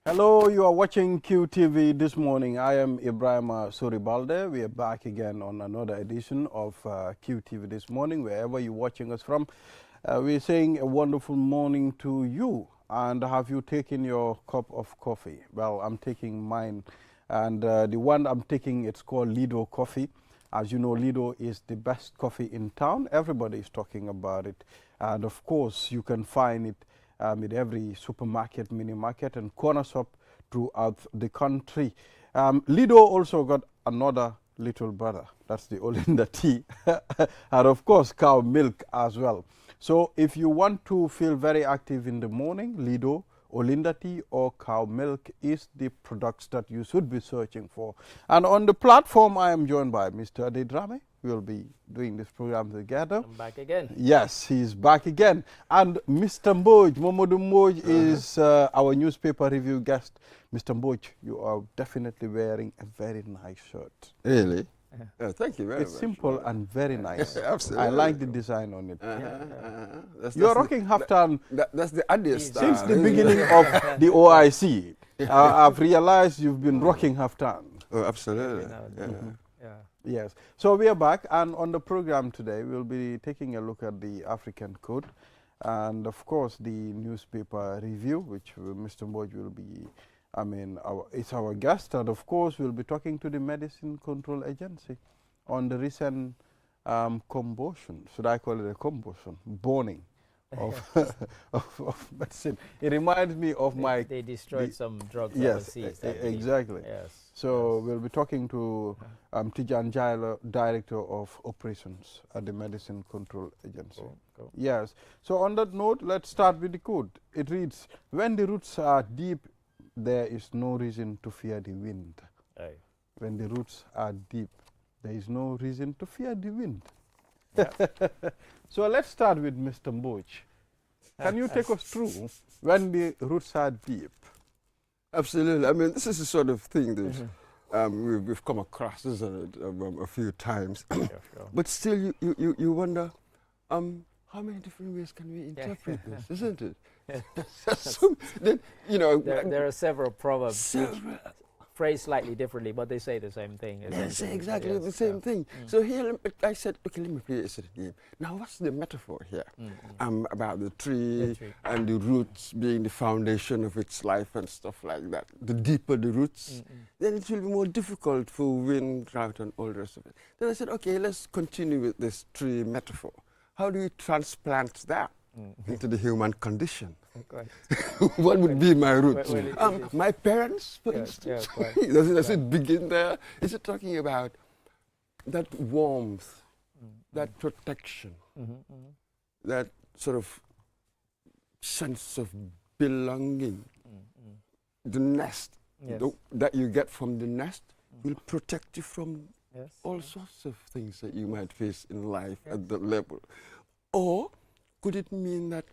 Hello, you are watching QTV this morning. I am Ibrahim Suribalde. We are back again on another edition of QTV this morning, wherever you're watching us from. We're saying a wonderful morning to you. And have you taken your cup of coffee? Well, I'm taking mine. And the one I'm taking, it's called Lido Coffee. As you know, Lido is the best coffee in town. Everybody is talking about it. And of course, you can find it in every supermarket, mini market, and corner shop throughout the country. Lido also got another little brother. That's the Olinda tea. And of course, cow milk as well. So if you want to feel very active in the morning, Lido, Olinda tea or cow milk is the products that you should be searching for. And on the platform, I am joined by Mr. Adedrame. We'll be doing this program together. I'm back again. Yes, he's back again. And Mr. Mboj, Momodu Mboj is our newspaper review guest. Mr. Mboj, you are definitely wearing a very nice shirt. Really? Thank you very much. It's simple and very nice. Absolutely. I like the design on it. You're rocking half-tan. That's the Adidas style. Since the beginning of the OIC, I've realized you've been rocking half-tan. Oh, absolutely. Yes. So we are back, and on the program today, we'll be taking a look at the African code, and of course, the newspaper review, which Mr. Mboj will be, it's our guest, and of course, we'll be talking to the Medicine Control Agency on the recent combustion. Should I call it a combustion? Burning of medicine. It reminds me of They destroyed some drugs yes, overseas. exactly. Yes. So we'll be talking to Tijan Jaila, Director of Operations at the Medicine Control Agency. Cool. Yes. So on that note, let's start with the code. It reads, when the roots are deep, there is no reason to fear the wind. Aye. When the roots are deep, there is no reason to fear the wind. Yeah. So let's start with Mr. Mboj. Can you take us through when the roots are deep? Absolutely. I mean, this is the sort of thing that we've come across, isn't it, a few times. Sure. But still, you wonder, how many different ways can we interpret this, isn't it? So, then, There are several proverbs phrased slightly differently, but they say the same thing. They say exactly Yes, the same thing. So here I said, okay, let me play a sort of game. Now, what's the metaphor here? About the tree and the roots being the foundation of its life and stuff like that. The deeper the roots, then it will be more difficult for wind, drought, and all the rest of it. Then I said, okay, let's continue with this tree metaphor. How do we transplant that into the human condition? What would be my roots? My parents, for instance. Does it begin there? Is it talking about that warmth, that protection, that sort of sense of belonging? The nest that you get from the nest will protect you from all sorts of things that you might face in life at that level. Or could it mean that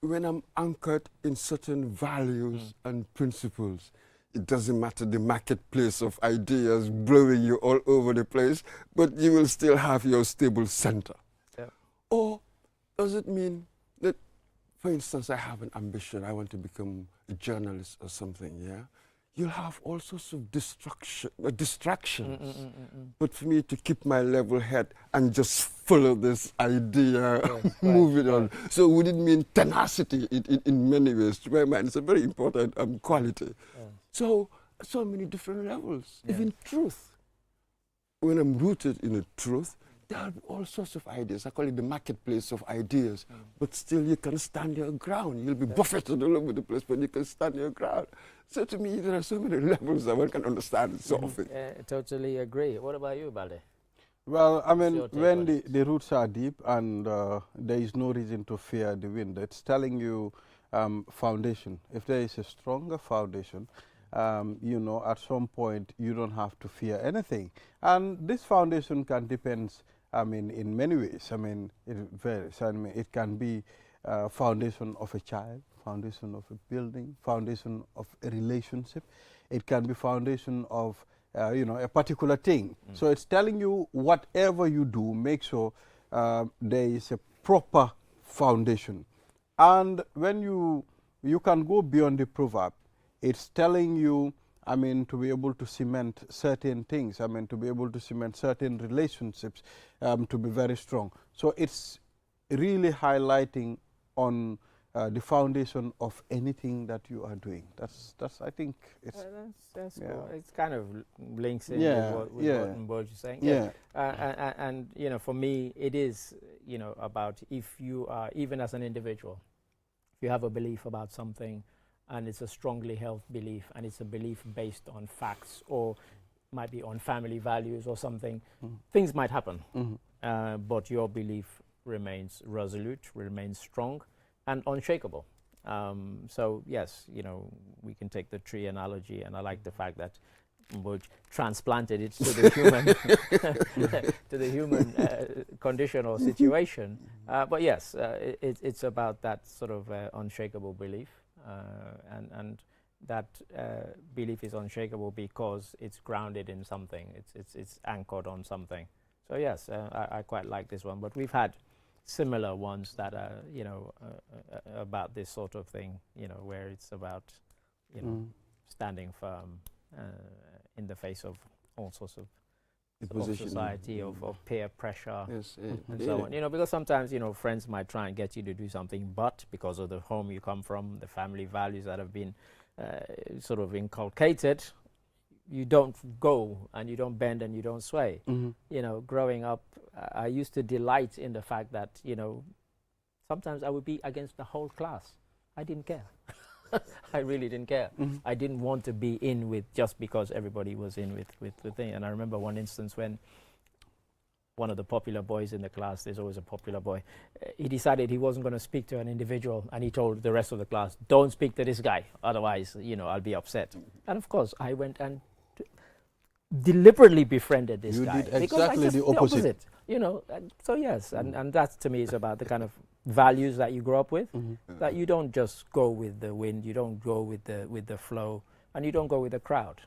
when I'm anchored in certain values and principles, it doesn't matter the marketplace of ideas blowing you all over the place, but you will still have your stable center? Or does it mean that, for instance, I have an ambition, I want to become a journalist or something, You'll have all sorts of distractions. But for me to keep my level head and just follow this idea, move it on. So would it mean tenacity in many ways? To my mind, it's a very important quality. So many different levels. Even truth. When I'm rooted in a truth, there are all sorts of ideas. I call it the marketplace of ideas. But still, you can stand your ground. You'll be buffeted all over the place, but you can stand your ground. So to me, there are so many levels that one can understand sort of it. Totally agree. What about you, Balde? Well, I mean, when the roots are deep and there is no reason to fear the wind, it's telling you foundation. If there is a stronger foundation, at some point you don't have to fear anything. And this foundation can depend, in many ways. It varies. It can be foundation of a child, foundation of a building, foundation of a relationship. It can be foundation of, a particular thing. So it's telling you whatever you do, make sure there is a proper foundation. And when you can go beyond the proverb, it's telling you, I mean, to be able to cement certain things, I mean, to be able to cement certain relationships, to be very strong. So it's really highlighting on the foundation of anything that you are doing. That's I think it's that's yeah. cool. It's kind of links in Yeah, with what yeah. you're saying. Yeah. And you know, for me, it is, you know, about if you are, even as an individual, if you have a belief about something, and it's a strongly held belief, and it's a belief based on facts, or might be on family values or something, things might happen, but your belief remains resolute, remains strong, and unshakable. So yes, you know, we can take the tree analogy, and I like the fact that Mboj transplanted it to the human to the human condition or situation. But yes, it's about that sort of unshakable belief, and that belief is unshakable because it's grounded in something. It's anchored on something. So yes, I quite like this one. But we've had similar ones that are, you know, about this sort of thing, you know, where it's about, you know, standing firm in the face of all sorts of society, of peer pressure, and so on. You know, because sometimes, you know, friends might try and get you to do something, but because of the home you come from, the family values that have been sort of inculcated, you don't go, and you don't bend, and you don't sway. You know, growing up, I used to delight in the fact that, you know, sometimes I would be against the whole class. I didn't care. I really didn't care. I didn't want to be in with just because everybody was in with the thing. And I remember one instance when one of the popular boys in the class, there's always a popular boy, he decided he wasn't going to speak to an individual, and he told the rest of the class, don't speak to this guy, otherwise, you know, I'll be upset. And of course, I went and deliberately befriended this guy. You did exactly the opposite. You know, so yes, and that to me is about the kind of values that you grow up with, that you don't just go with the wind, you don't go with the flow, and you don't go with the crowd.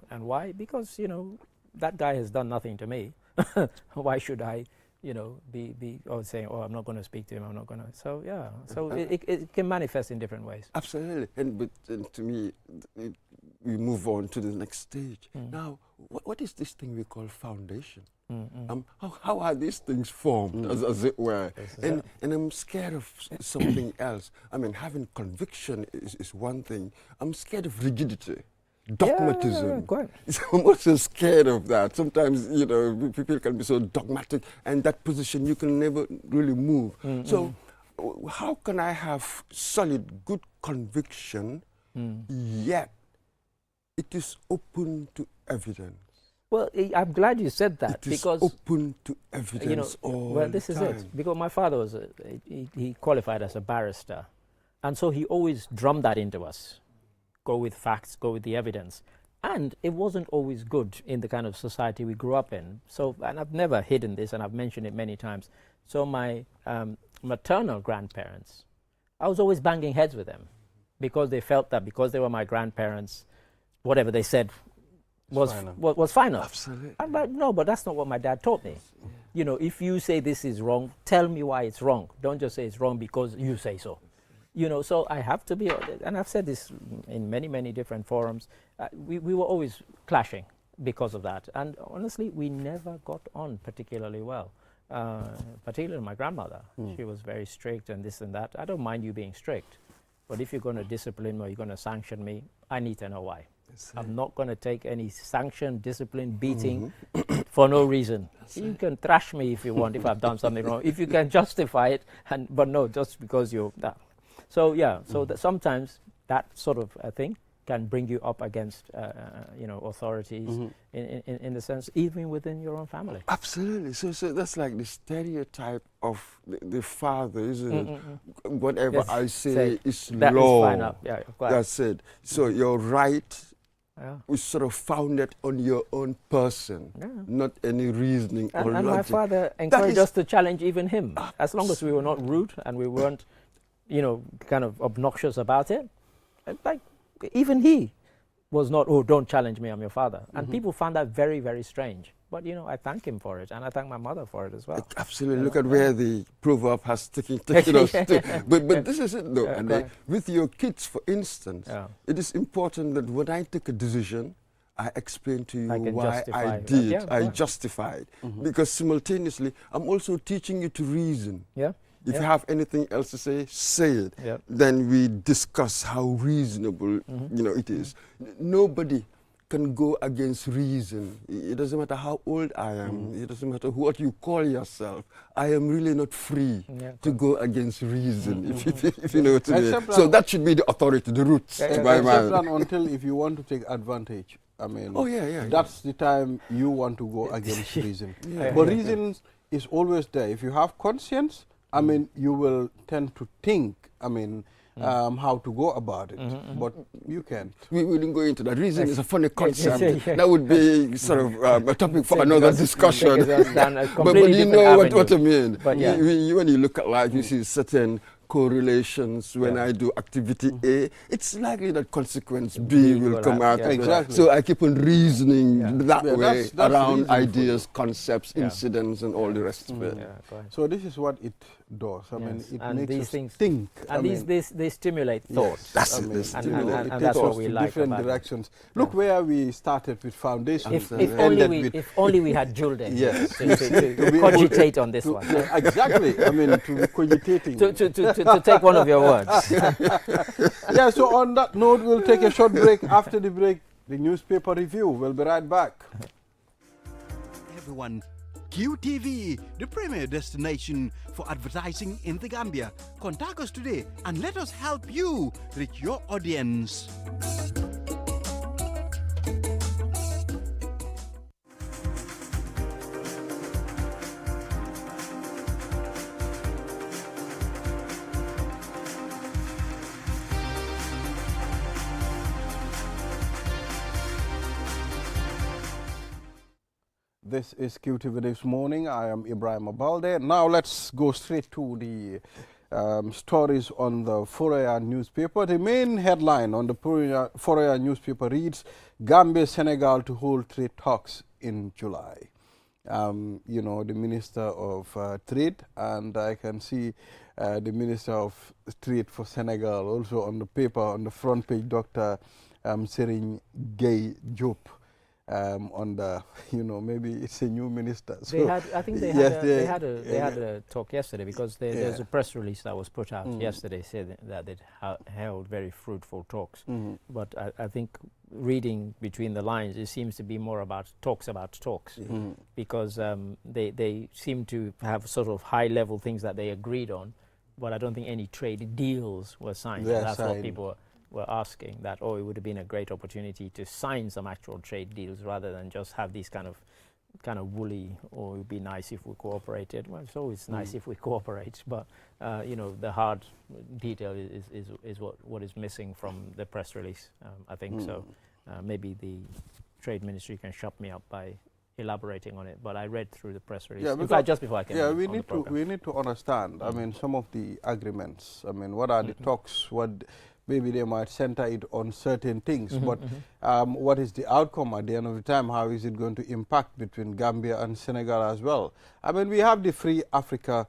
And why? Because, you know, that guy has done nothing to me. Why should I, you know, be saying, oh, I'm not going to speak to him, I'm not going to. So yeah, so it can manifest in different ways. Absolutely. And to me, we move on to the next stage. Now, what is this thing we call foundation? How are these things formed, as it were? And I'm scared of something else. I mean, having conviction is one thing. I'm scared of rigidity, dogmatism. I'm also scared of that. Sometimes, you know, people can be so dogmatic, and that position you can never really move. So how can I have solid, good conviction, yet it is open to evidence? Well, I'm glad you said that, because open to evidence. You know, all well, this is it. Because my father was he qualified as a barrister, and so he always drummed that into us: go with facts, go with the evidence. And it wasn't always good in the kind of society we grew up in. So, and I've never hidden this, and I've mentioned it many times. So my maternal grandparents, I was always banging heads with them, because they felt that because they were my grandparents, whatever they said was final. Absolutely. I'm like, no, but that's not what my dad taught me. You know, if you say this is wrong, tell me why it's wrong. Don't just say it's wrong because you say so. You know, so I have to be, and I've said this in many, many different forums, we were always clashing because of that. And honestly, we never got on particularly well. Particularly my grandmother. She was very strict and this and that. I don't mind you being strict, but if you're going to discipline me or you're going to sanction me, I need to know why. I'm not going to take any sanction, discipline, beating for no reason. You can thrash me if you want, if I've done something wrong. If you can justify it, but no, just because you're that. So yeah, so that sometimes that sort of thing can bring you up against, you know, authorities in the sense, even within your own family. Absolutely. So that's like the stereotype of the father, isn't it? Whatever I say is law. Is fine. Yeah, that's it. So your right is sort of founded on your own person, not any reasoning or logic. And my father encouraged us to challenge even him, as long as we were not rude and we weren't, you know, kind of obnoxious about it. Like, even he was not, oh, don't challenge me, I'm your father. And people found that very, very strange. But, you know, I thank him for it, and I thank my mother for it as well. Absolutely. Look at where the proverb has taken us to. But this is it, though. And with your kids, for instance, it is important that when I take a decision, I explain to you why I did. I justify it. Because simultaneously, I'm also teaching you to reason. If you have anything else to say it. Then we discuss how reasonable you know, it is. Nobody can go against reason. It doesn't matter how old I am. It doesn't matter what you call yourself. I am really not free to go against reason, if you know what I mean. So that should be the authority, the roots. Until if you want to take advantage. I mean, that's the time you want to go against reason. But reason is always there. If you have conscience, I mean, you will tend to think, I mean, how to go about it, but you can't. We didn't go into that. Reason is a funny concept. That would be sort of a topic for another discussion. But you know what I mean. But when you look at life, you see certain correlations. When I do activity A, it's likely that consequence B will come out. Exactly. So I keep on reasoning that way around ideas, concepts, incidents, and all the rest of it. So this is what it does. I mean, it and makes these us think. And they stimulate thought. That's it. And that's what we like different directions. Look where we started with foundation. If only we had Julden to cogitate on this one. Exactly. I mean, to be cogitating. To take one of your words. So on that note, we'll take a short break. After the break, the newspaper review. We'll be right back. Everyone, QTV, the premier destination for advertising in the Gambia. Contact us today and let us help you reach your audience. This is QTV This Morning. I am Ibrahim Abalde. Now let's go straight to the stories on the Ferry newspaper. The main headline on the Ferry newspaper reads, Gambia, Senegal to hold trade talks in July. You know, the Minister of Trade, and I can see the Minister of Trade for Senegal also on the paper, on the front page, Dr. Serigne Gueye Diop. On the, you know, maybe it's a new minister. So I think they had a talk yesterday, because there's a press release that was put out yesterday saying that it held very fruitful talks. But I think reading between the lines, it seems to be more about talks, because they seem to have sort of high-level things that they agreed on, but I don't think any trade deals were signed. That's what people were asking, that, it would have been a great opportunity to sign some actual trade deals rather than just have these kind of woolly, it would be nice if we cooperated. Well, it's always nice if we cooperate, but you know, the hard detail is what is missing from the press release. I think so. Maybe the Trade Ministry can shut me up by elaborating on it, but I read through the press release. Just before I came. We need to understand. I mean, some of the agreements. I mean, what are the talks? What maybe they might center it on certain things, but what is the outcome at the end of the time? How is it going to impact between Gambia and Senegal as well? I mean, we have the Free Africa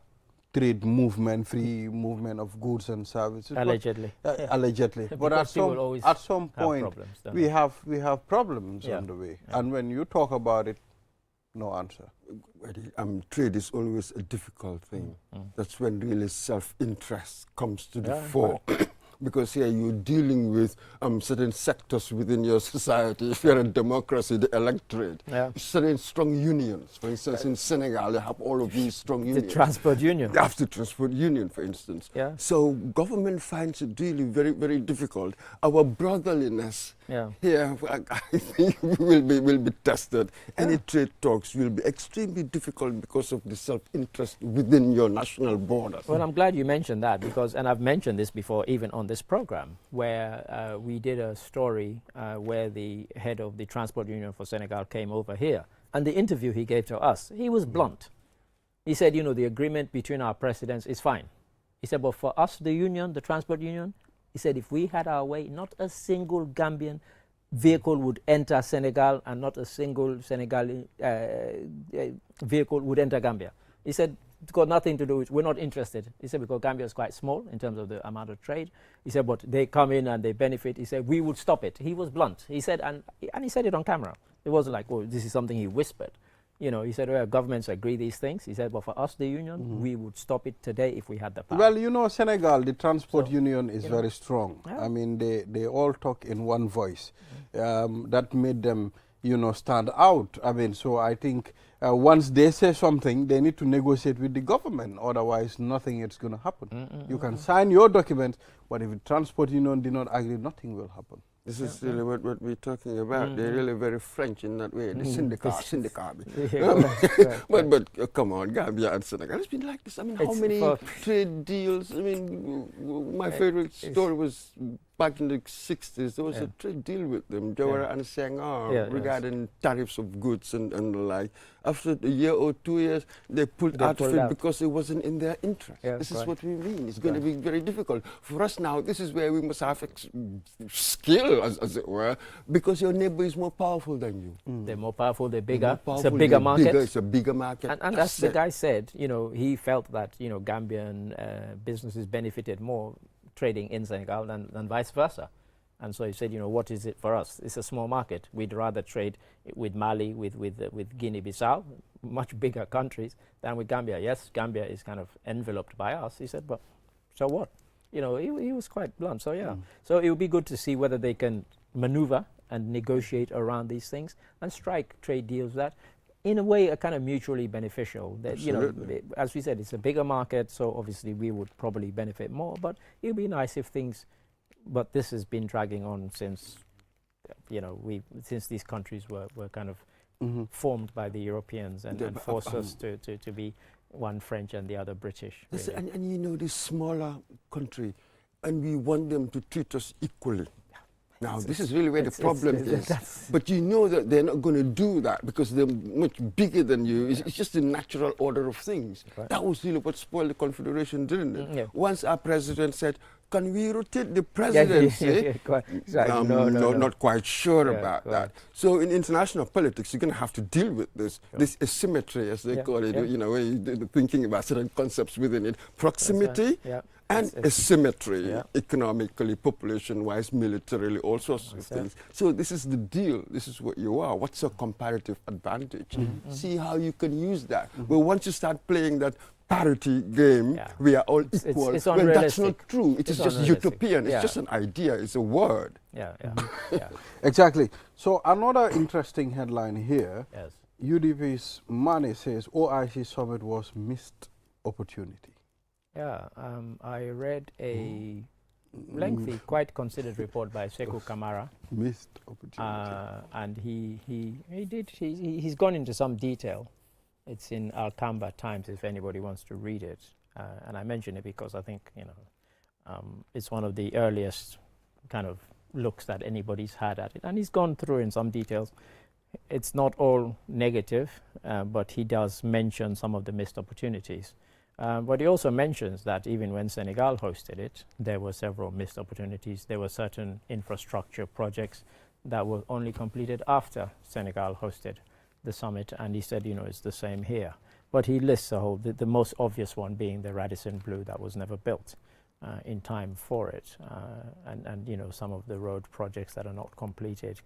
trade movement, free movement of goods and services. Allegedly. Allegedly. But at some point, we have problems on the way. And when you talk about it, no answer. Trade is always a difficult thing. That's when really self-interest comes to the fore. Because here you're dealing with certain sectors within your society. If you're a democracy, the electorate, certain strong unions. For instance, in Senegal, they have all of these strong unions. The transport union. They have the transport union, for instance. So government finds it really very, very difficult. Our brotherliness here, I think, will be tested. Any trade talks will be extremely difficult because of the self-interest within your national borders. Well, I'm glad you mentioned that, because, and I've mentioned this before, even on this program, where we did a story where the head of the Transport Union for Senegal came over here, and the interview he gave to us, he was blunt. He said, you know, the agreement between our presidents is fine. He said, but for us, the union, the Transport Union, he said, if we had our way, not a single Gambian vehicle would enter Senegal and not a single Senegali vehicle would enter Gambia. He said, it's got nothing to do with, we're not interested. He said, because Gambia is quite small in terms of the amount of trade. He said, but they come in and they benefit. He said, we would stop it. He was blunt. He said, and he said it on camera. It wasn't like, oh, this is something he whispered. You know, he said, well, governments agree these things. He said, but for us, the union, we would stop it today if we had the power. Well, you know, Senegal, the transport union is very strong. Yeah. I mean, they all talk in one voice. That made them, you know, stand out. I mean, so I think once they say something, they need to negotiate with the government. Otherwise, nothing is going to happen. You can sign your documents, but if the transport union did not agree, nothing will happen. This is really what we're talking about. They're really very French in that way. The syndicate. But come on, Gambia and Senegal, it's been like this. I mean, how many trade deals? I mean, my favorite story was back in the 60s. There was a trade deal with them, Jawara and Senghor, regarding tariffs of goods and the like. After a year or 2 years, they pulled out of it because it wasn't in their interest. This is what we mean. It's going to be very difficult. For us now, this is where we must have skill, as it were, because your neighbor is more powerful than you. They're more powerful, they're bigger, it's a bigger market. It's a bigger market. And as the guy said, you know, he felt that, you know, Gambian businesses benefited more trading in Senegal than vice versa. And so he said, you know, what is it for us? It's a small market. We'd rather trade with Mali, with Guinea-Bissau, much bigger countries, than with Gambia. Yes, Gambia is kind of enveloped by us. He said, but so what? You know, he was quite blunt. So, yeah. So it would be good to see whether they can maneuver and negotiate around these things and strike trade deals that, in a way, are kind of mutually beneficial. That, you know, as we said, it's a bigger market, so obviously we would probably benefit more. But it would be nice if things... But this has been dragging on since, you know, since these countries were kind of formed by the Europeans and forced us to be one French and the other British. Really. And you know, this smaller country, and we want them to treat us equally. Now, this is really where the problem is. But you know that they're not going to do that because they're much bigger than you. It's just the natural order of things. Right. That was really what spoiled the Confederation, didn't it? Once our president said, can we rotate the presidency? Not quite sure about that. So in international politics, you're going to have to deal with this asymmetry, as they call it, you know, thinking about certain concepts within it. Proximity and asymmetry, economically, population-wise, militarily, all sorts of things. So this is the deal. This is what you are. What's your comparative advantage? See how you can use that. But once you start playing that parity game, we are all equal. It's well, that's not true. It is just utopian. It's just an idea. It's a word. Exactly. So another interesting headline here. UDP's Mane says OIC summit was missed opportunity. I read a lengthy, quite considered report by Sekou Kamara. Missed opportunity. And he's gone into some detail. It's in Al-Kamba Times if anybody wants to read it. And I mention it because I think, you know, it's one of the earliest kind of looks that anybody's had at it. And he's gone through in some details. It's not all negative, but he does mention some of the missed opportunities. But he also mentions that even when Senegal hosted it, there were several missed opportunities. There were certain infrastructure projects that were only completed after Senegal hosted the summit, and he said, you know, it's the same here. But he lists a whole, the most obvious one being the Radisson Blu that was never built in time for it, and you know, some of the road projects that are not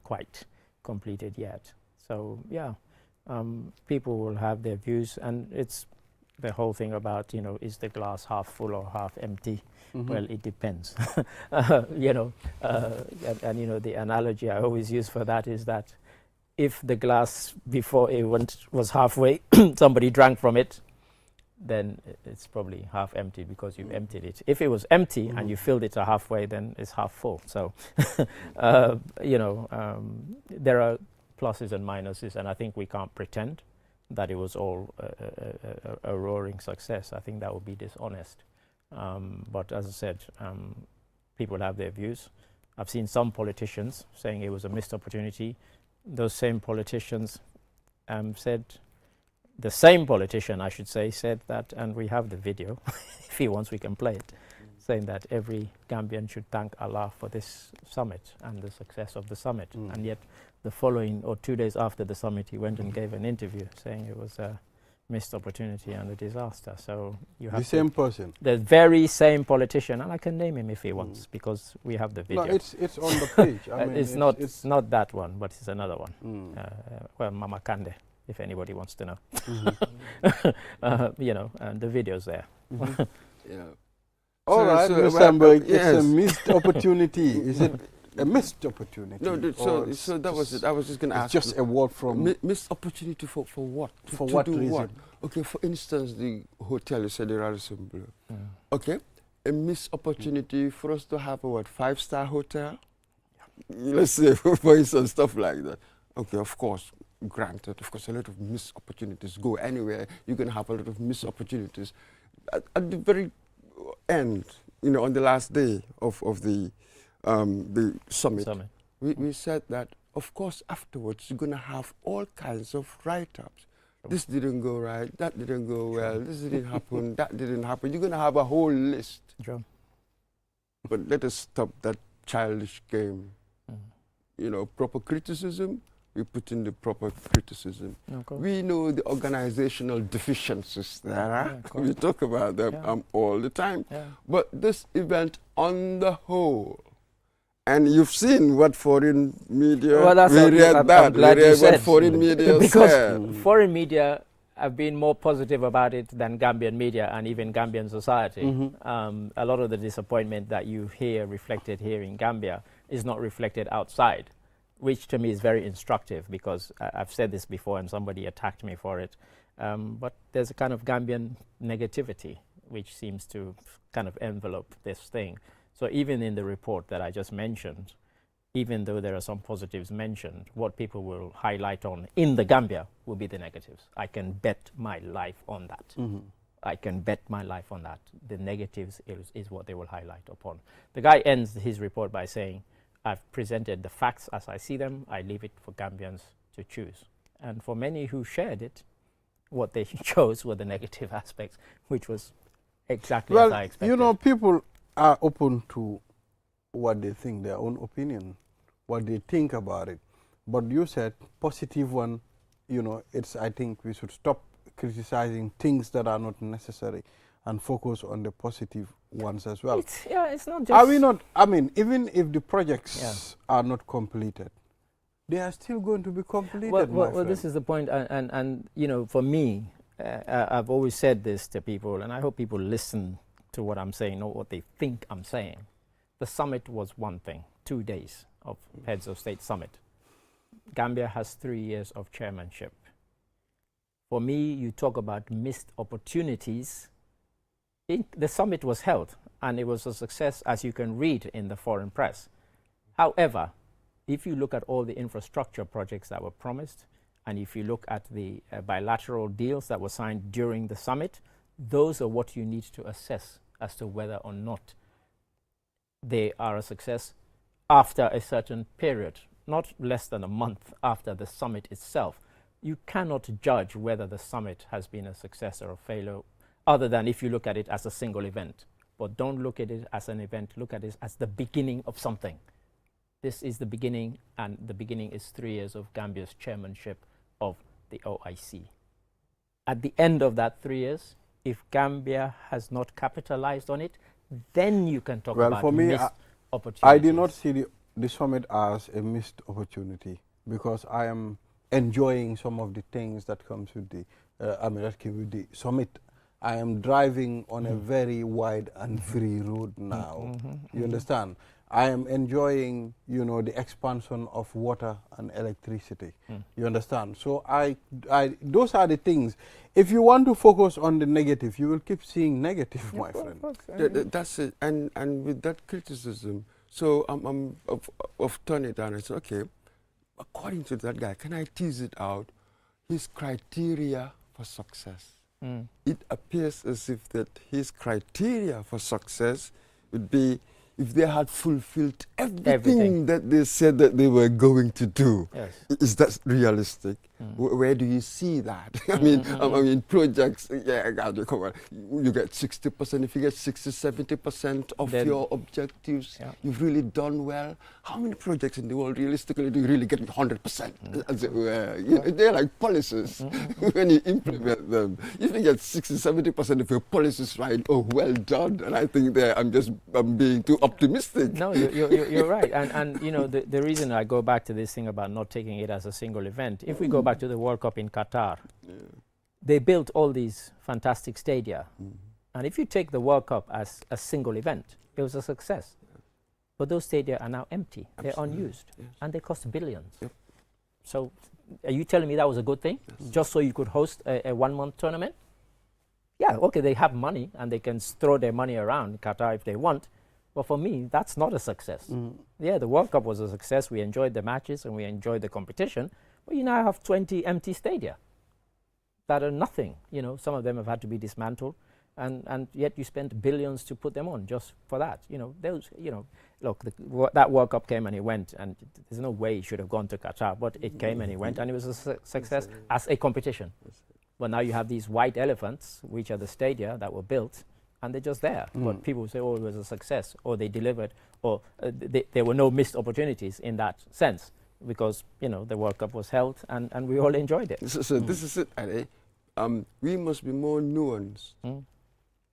quite completed yet. So yeah, people will have their views, and it's the whole thing about, you know, is the glass half full or half empty? Well, it depends. You know, and you know, the analogy I always use for that is that if the glass before it was halfway, somebody drank from it, then it's probably half empty because you've emptied it. If it was empty and you filled it to halfway, then it's half full. So, you know, there are pluses and minuses, and I think we can't pretend that it was all a roaring success. I think that would be dishonest. But as I said, people have their views. I've seen some politicians saying it was a missed opportunity. Those same politicians said, the same politician, I should say, said that, and we have the video. If he wants, we can play it. saying that every Gambian should thank Allah for this summit and the success of the summit. And yet the following or 2 days after the summit, he went and gave an interview saying it was a missed opportunity and a disaster. So you have the same person. The very same politician, and I can name him if he wants, because we have the video. No, it's on the page. I mean, it's not that one, but it's another one. Well, Mama Kande, if anybody wants to know. You know, and the video's there. Yeah. All right, Mr. Sandberg, it's a missed opportunity. Is it a missed opportunity? No, so that was it. I was just going to ask. Just a word from... Missed opportunity for what? For what reason? What? Okay, for instance, the hotel, you said the Radisson Blu. Okay, a missed opportunity for us to have a 5-star hotel? Let's say, for instance, stuff like that. Okay, of course, granted, of course, a lot of missed opportunities. Go anywhere, you're going to have a lot of missed opportunities. At the very end, you know, on the last day of the summit. We said that, of course, afterwards, you're going to have all kinds of write-ups. This didn't go right, that didn't go well, this didn't happen, that didn't happen. You're going to have a whole list. But let us stop that childish game. You know, proper criticism, we put in the proper criticism. We know the organizational deficiencies there. We talk about them all the time. But this event on the whole, and you've seen what foreign media, we read what foreign media because said. Foreign media have been more positive about it than Gambian media and even Gambian society. A lot of the disappointment that you hear reflected here in Gambia is not reflected outside, which to me is very instructive, because I've said this before and somebody attacked me for it. But there's a kind of Gambian negativity which seems to kind of envelope this thing. So even in the report that I just mentioned, even though there are some positives mentioned, what people will highlight on in the Gambia will be the negatives. I can bet my life on that. I can bet my life on that. The negatives is what they will highlight upon. The guy ends his report by saying, I've presented the facts as I see them. I leave it for Gambians to choose. And for many who shared it, what they chose were the negative aspects, which was exactly as I expected. You know, people are open to what they think, their own opinion, what they think about it. But you said positive one, you know, I think we should stop criticizing things that are not necessary and focus on the positive ones as well. It's not just... Are we not, I mean, even if the projects are not completed, they are still going to be completed, well, this is the point, and you know, for me, I've always said this to people, and I hope people listen to what I'm saying, not what they think I'm saying. The summit was one thing, 2 days of heads of state summit. Gambia has 3 years of chairmanship. For me, you talk about missed opportunities. The summit was held, and it was a success, as you can read in the foreign press. However, if you look at all the infrastructure projects that were promised, and if you look at the bilateral deals that were signed during the summit, those are what you need to assess as to whether or not they are a success after a certain period, not less than a month after the summit itself. You cannot judge whether the summit has been a success or a failure, other than if you look at it as a single event. But don't look at it as an event, look at it as the beginning of something. This is the beginning, and the beginning is 3 years of Gambia's chairmanship of the OIC. At the end of that 3 years, if Gambia has not capitalized on it, then you can talk about for me, missed opportunities. I did not see the summit as a missed opportunity, because I am enjoying some of the things that comes with the summit. I am driving on a very wide and free road now. You understand? I am enjoying, you know, the expansion of water and electricity. You understand? So those are the things. If you want to focus on the negative, you will keep seeing negative, my friend. That's it. And with that criticism, so I'm of turn it down and say, okay, according to that guy, can I tease it out? His criteria for success. It appears as if that his criteria for success would be, if they had fulfilled everything that they said that they were going to do. Yes. Is that realistic? Where do you see that? I mean, projects, God, come on. You get 60%. If you get 60, 70% of your objectives, you've really done well. How many projects in the world, realistically, do you really get 100%? As it were? They're like policies when you implement them. If you get 60, 70% of your policies right, oh, well done. And I think I'm being too optimistic. No, you're right. And you know, the reason I go back to this thing about not taking it as a single event, if we go back to the World Cup in Qatar, they built all these fantastic stadia. And if you take the World Cup as a single event, it was a success. But those stadia are now empty. They're unused. And they cost billions. So are you telling me that was a good thing? Just so you could host a one-month tournament? Yeah, okay, they have money and they can throw their money around Qatar if they want. But for me, that's not a success. Yeah, the World Cup was a success. We enjoyed the matches and we enjoyed the competition. But you now have 20 empty stadia that are nothing. You know, some of them have had to be dismantled. And yet you spent billions to put them on just for that. You know, those, you know, look, that World Cup came and it went, and there's no way it should have gone to Qatar, but it came and it went, and it was a success as a competition. But now you have these white elephants, which are the stadia that were built, and they're just there. But people say, oh, it was a success, or they delivered, or there were no missed opportunities in that sense, because, you know, the World Cup was held, and we all enjoyed it. So this is it, Ali. We must be more nuanced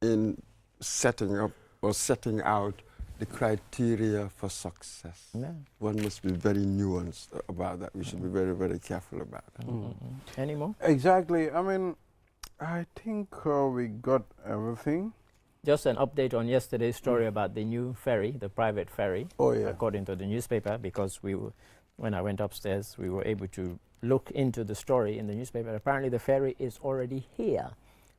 in setting up or setting out the criteria for success. One must be very nuanced about that. We should be very, very careful about that. Any more? Exactly. I mean, I think we got everything. Just an update on yesterday's story about the new ferry, the private ferry. Oh, yeah. According to the newspaper, because when I went upstairs, we were able to look into the story in the newspaper. Apparently, the ferry is already here.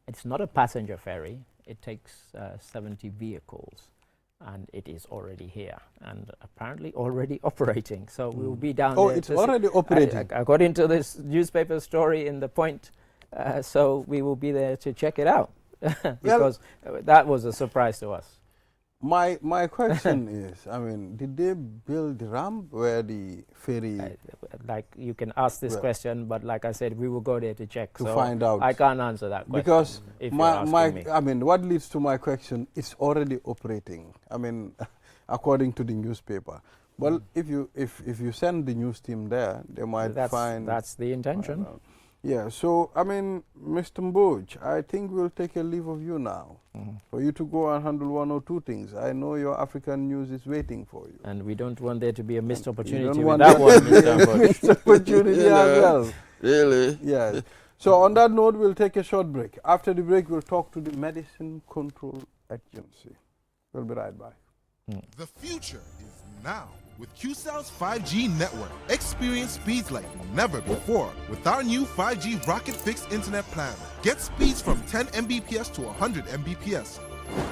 It's not a passenger ferry. It takes 70 vehicles, and it is already here, and apparently already operating. So we will be down there. Oh, it's already operating. According to this newspaper story in the Point, so we will be there to check it out because that was a surprise to us. My question is, I mean, did they build the ramp where the ferry... like, you can ask this question, but like I said, we will go there to check. To find out. I can't answer that question. Because if I mean, what leads to my question, it's already operating. I mean, according to the newspaper. Well, if you send the news team there, they might find... That's the intention. Yeah, so, I mean, Mr. Mboj, I think we'll take a leave of you now for you to go and handle one or two things. I know your African news is waiting for you. And we don't want there to be a missed opportunity with that one, Mr. Mboj. Missed opportunity as well. Really? Yes. So, on that note, we'll take a short break. After the break, we'll talk to the Medicine Control Agency. We'll be right back. The future is now. With QCell's 5G network, experience speeds like never before with our new 5G Rocket Fixed Internet plan. Get speeds from 10 Mbps to 100 Mbps.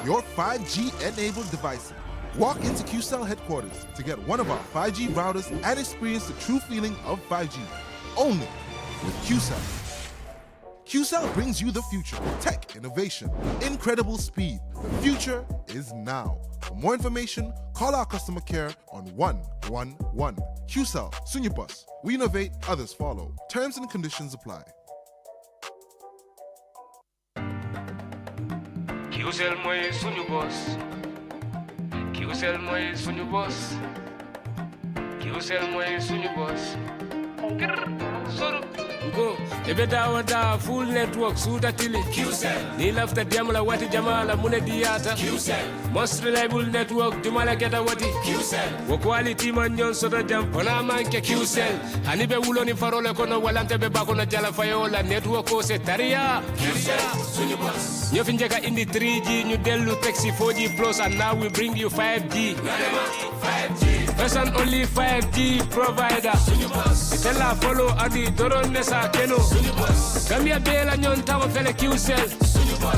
Your 5G-enabled devices. Walk into QCell headquarters to get one of our 5G routers and experience the true feeling of 5G. Only with QCell. QCell brings you the future. Tech, innovation, incredible speed. The future is now. For more information, call our customer care on 111. QCell, Sunyapus. We innovate, others follow. Terms and conditions apply. QCell moy suñu boss. QCell moy suñu boss. QCell moy suñu boss. Go, ebe dawa full network suta tili QCell. Ni lafta diamla wati jamala mune diata QCell. Most reliable network dumala geta wati QCell. Wo quality man nyon soto jam pona manke QCell. Ani be wuloni farole kono walante be bakono jala fayola network ko se taria QCell suñu boss. Ñu fi njëkka indi 3G ñu delu taxi 4G plus and now we bring you 5G. 5G. First and only 5G provider. Tell her follow Adi Doron Nesa Keno. Gambia Bela Nyon Tower Fele QCell.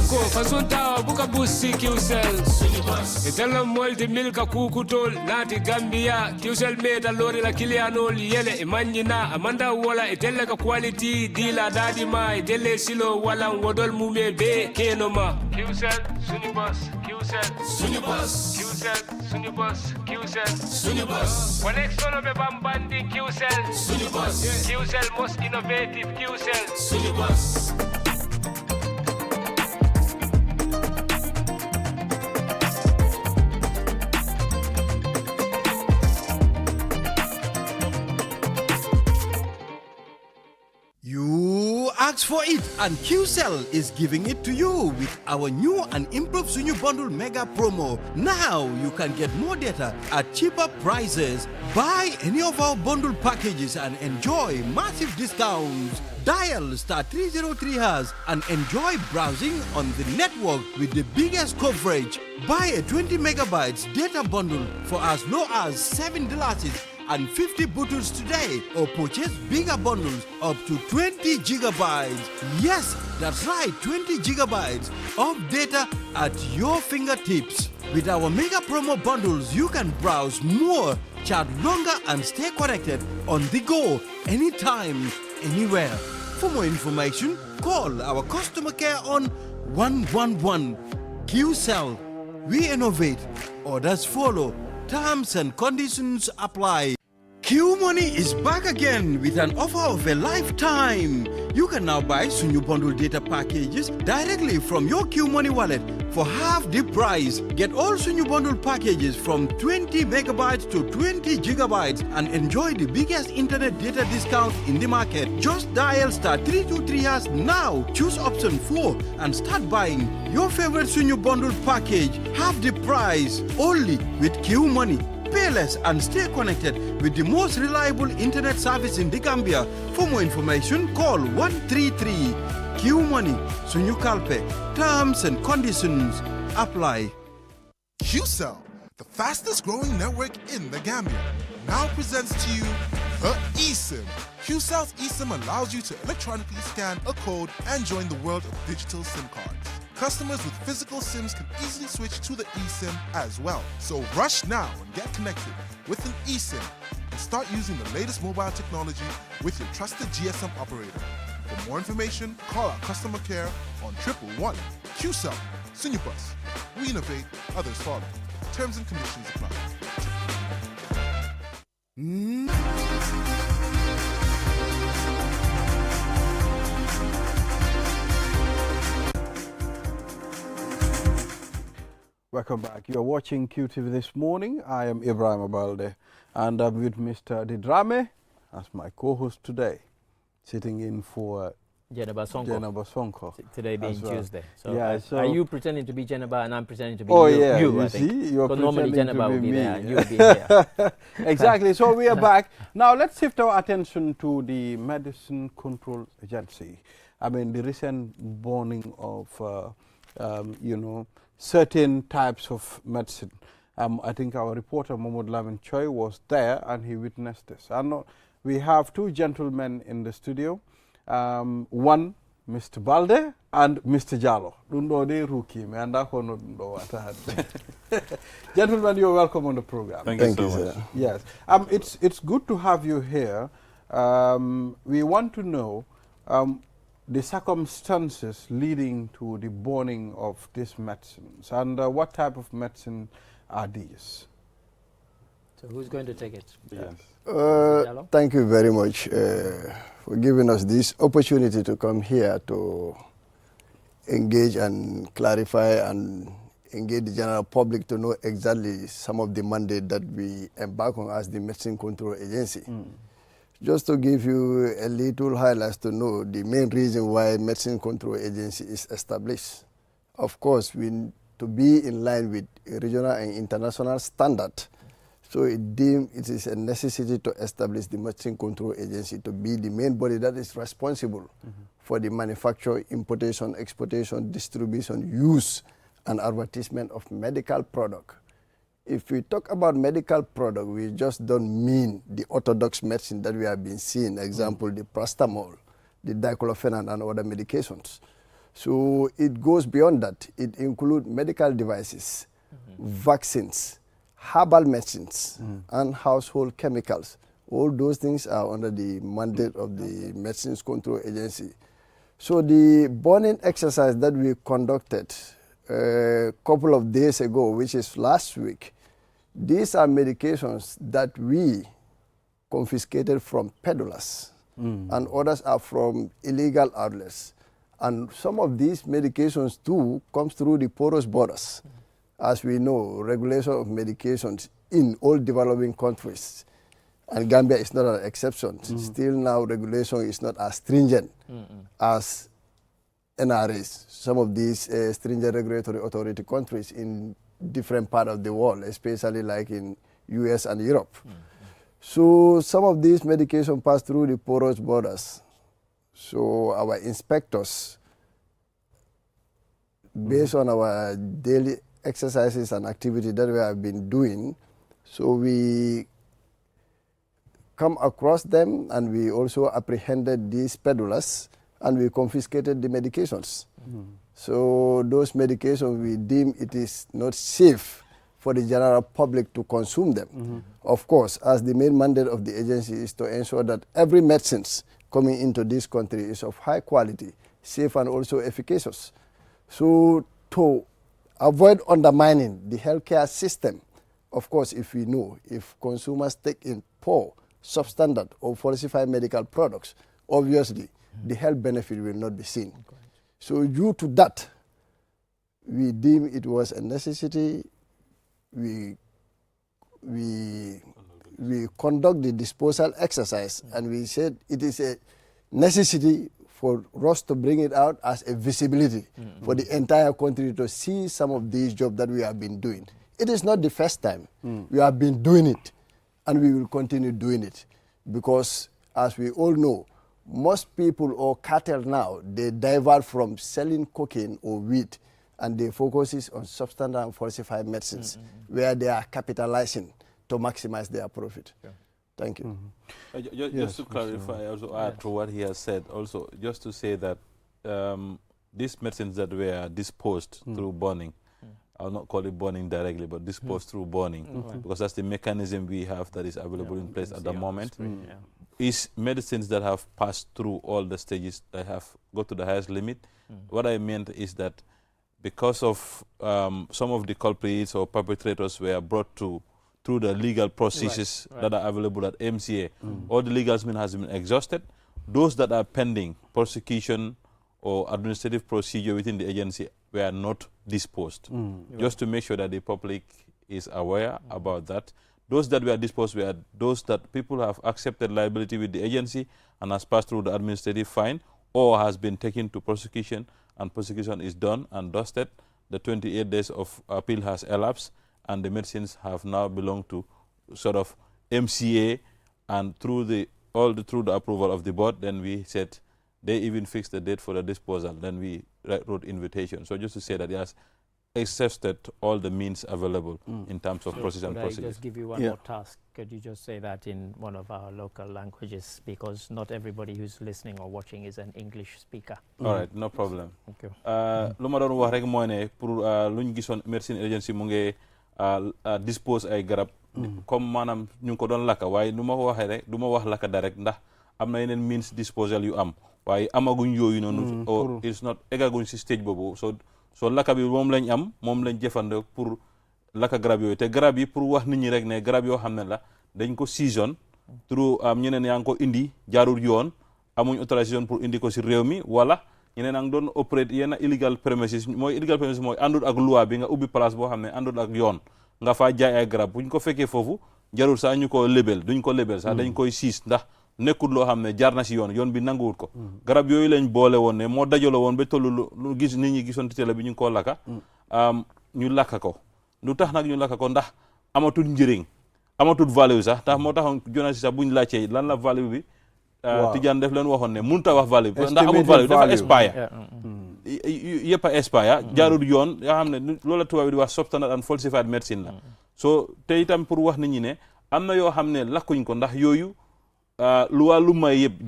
Go Fasun Tower Buka Busi QCell. Tell them multi milka kukutol Nati Gambia QCell made a lori la Kiliano Yele Imanjina Amanda Wala Itele ka quality Dila Dadi Ma Itele Silo Wala Wodol Mume Be Kenoma QCell Sunibus QCell QCell, Sunny Bus, QCell, Sunny Bus, QCell, Sunny Bus. Connection of a Bambandi QCell, Sunny Bus, QCell most innovative QCell, Sunny Bus. You asked for it, and QCell is giving it to you with our new and improved Sunyu Bundle Mega Promo. Now you can get more data at cheaper prices. Buy any of our bundle packages and enjoy massive discounts. Dial *303# and enjoy browsing on the network with the biggest coverage. Buy a 20 megabytes data bundle for as low as $7 and 50 bottles today, or purchase bigger bundles up to 20 gigabytes. Yes, that's right, 20 gigabytes of data at your fingertips. With our mega promo bundles, you can browse more, chat longer, and stay connected on the go, anytime, anywhere. For more information, call our customer care on 111. QCell, we innovate, orders follow, terms and conditions apply. Q Money is back again with an offer of a lifetime. You can now buy Sunyu Bundle data packages directly from your Q Money wallet for half the price. Get all Sunyu Bundle packages from 20 megabytes to 20 gigabytes and enjoy the biggest internet data discount in the market. Just dial *323# now, choose option 4 and start buying your favorite Sunyu Bundle package half the price, only with Q Money. Pay less and stay connected with the most reliable internet service in the Gambia. For more information, call 133 Q Money, Sunyu Kalpe. Terms and conditions apply. QCell, the fastest growing network in the Gambia, now presents to you the eSIM. QCell's eSIM allows you to electronically scan a code and join the world of digital SIM cards. Customers with physical SIMs can easily switch to the eSIM as well. So rush now and get connected with an eSIM and start using the latest mobile technology with your trusted GSM operator. For more information, call our customer care on 111. QCell, Sunibus. We innovate, others follow. Terms and conditions apply. Welcome back. You are watching QTV this morning. I am Ibrahim Abalde, and I'm with Mr. Didrame as my co-host today, sitting in for Jenaba Sonko. Today being Tuesday. So, yeah, are you pretending to be Jenaba and I'm pretending to be you? Yeah, you see, you're because normally Jenaba will be me. there and you will be here. Exactly. So we are back. Now let's shift our attention to the Medicine Control Agency. I mean, the recent burning of, certain types of medicine. I think our reporter, Mahmoud Lamin Choi, was there and he witnessed this. And we have two gentlemen in the studio. One, Mr. Balde and Mr. Jallo. Gentlemen, you're welcome on the program. Thank you so much. Yes. It's good to have you here. We want to know the circumstances leading to the burning of these medicines and what type of medicine are these? So who's going to take it? Yes. Thank you very much for giving us this opportunity to come here to engage and clarify and engage the general public to know exactly some of the mandate that we embark on as the Medicine Control Agency. Just to give you a little highlights to know the main reason why Medicine Control Agency is established. Of course, we need to be in line with regional and international standard. So it is a necessity to establish the Medicine Control Agency to be the main body that is responsible for the manufacture, importation, exportation, distribution, use, and advertisement of medical product. If we talk about medical product, we just don't mean the orthodox medicine that we have been seeing, example, the paracetamol, the diclofenac, and other medications. So it goes beyond that. It includes medical devices, vaccines, herbal medicines, and household chemicals. All those things are under the mandate of the Medicines Control Agency. So the burning exercise that we conducted a couple of days ago, which is last week, these are medications that we confiscated from peddlers, and others are from illegal outlets. And some of these medications too comes through the porous borders. As we know, regulation of medications in all developing countries, and Gambia is not an exception. Still now, regulation is not as stringent as NRAs, some of these stringent regulatory authority countries in different parts of the world, especially like in US and Europe. So some of these medications pass through the porous borders. So our inspectors, based on our daily exercises and activity that we have been doing, so we come across them and we also apprehended these peddlers and we confiscated the medications. So those medications, we deem it is not safe for the general public to consume them. Of course, as the main mandate of the agency is to ensure that every medicines coming into this country is of high quality, safe and also efficacious. So to avoid undermining the healthcare system, of course, if we know, if consumers take in poor, substandard or falsified medical products, obviously the health benefit will not be seen. So due to that, we deem it was a necessity. We conduct the disposal exercise, and we said it is a necessity for us to bring it out as a visibility for the entire country to see some of these jobs that we have been doing. It is not the first time. We have been doing it, and we will continue doing it, because as we all know, most people or cartel now, they divert from selling cocaine or weed, and their focus is on substandard and falsified medicines, where they are capitalizing to maximize their profit. Thank you. Just to clarify, also add to what he has said, also just to say that these medicines that were disposed through burning, I'll not call it burning directly, but disposed through burning, because that's the mechanism we have that is available in place at the moment, is medicines that have passed through all the stages, that have got to the highest limit. What I meant is that because of some of the culprits or perpetrators were brought to through the legal processes that are available at MCA, all the legal means has been exhausted. Those that are pending prosecution or administrative procedure within the agency were not disposed. Just to make sure that the public is aware about that. Those that were disposed were those that people have accepted liability with the agency and has passed through the administrative fine or has been taken to prosecution, and prosecution is done and dusted. The 28 days of appeal has elapsed, and the medicines have now belonged to sort of MCA, and through the approval of the board, then we said they even fixed the date for the disposal. Then we wrote invitation. So just to say that he has exhausted all the means available in terms of process and procedure. Could I just give you one more task? Could you just say that in one of our local languages, because not everybody who's listening or watching is an English speaker. All right, no problem. Thank you. Lu ma doon wax rek mooy ne pour luñ gisoon medicine agency mu ngi dispose ay garab comme maanaam ñu ngi ko doon lakka, waaye nu ma ko waxee rek du ma wax lakka direct ndax am na yeneen means disposal yu am, waaye amaguñ yooyu noonu or it's not eggaguñ si stage boobu. So lakka bi moom lañ am, moom lañ jëfandikoo pour lakka garab yooyu. Te garab yi pour wax nit ñi rek ne garab yoo xam ne la dañ ko season through ñeneen yaa ngi ko indi jaarul yoon, amuñ autorisation pour indi ko si réew mi, wala ñeneen a ngi doon operate yenn illegal premises. Mooy illegal premises mooy àndul ak loi bi, nga ubbi place boo xam ne àndul ak yoon nga faa jaay ay garab. buñ ko fekkee foofu jarul sax ñu ko label, duñ ko label sax, dañ koy siis ndax nekkul loo xam ne jaar na si yoon bi nanguwul ko. garab yooyu lañ boole woon ne moo dajaloo woon ba tollu lu gis nit ñi gisoon télé bi ñu ngi koo lakka, ñu lakka ko. lu tax nag ñu lakka ko ndax amatul njëriñ, amatul value sax tax moo taxoon journaliste sax buñ laajtee lan la value bi. Tidiane def leen waxoon ne mënut a wax value bi ndax amul value, dafa expire. yëpp a expire, jaarul yoon, yoo xam ne loola tubaab bi di wax substandard and falsified medicine la. so te itam pour wax nit ñi ne am na yoo xam ne lakkuñ ko ndax yooyu luwaa lu may yëpp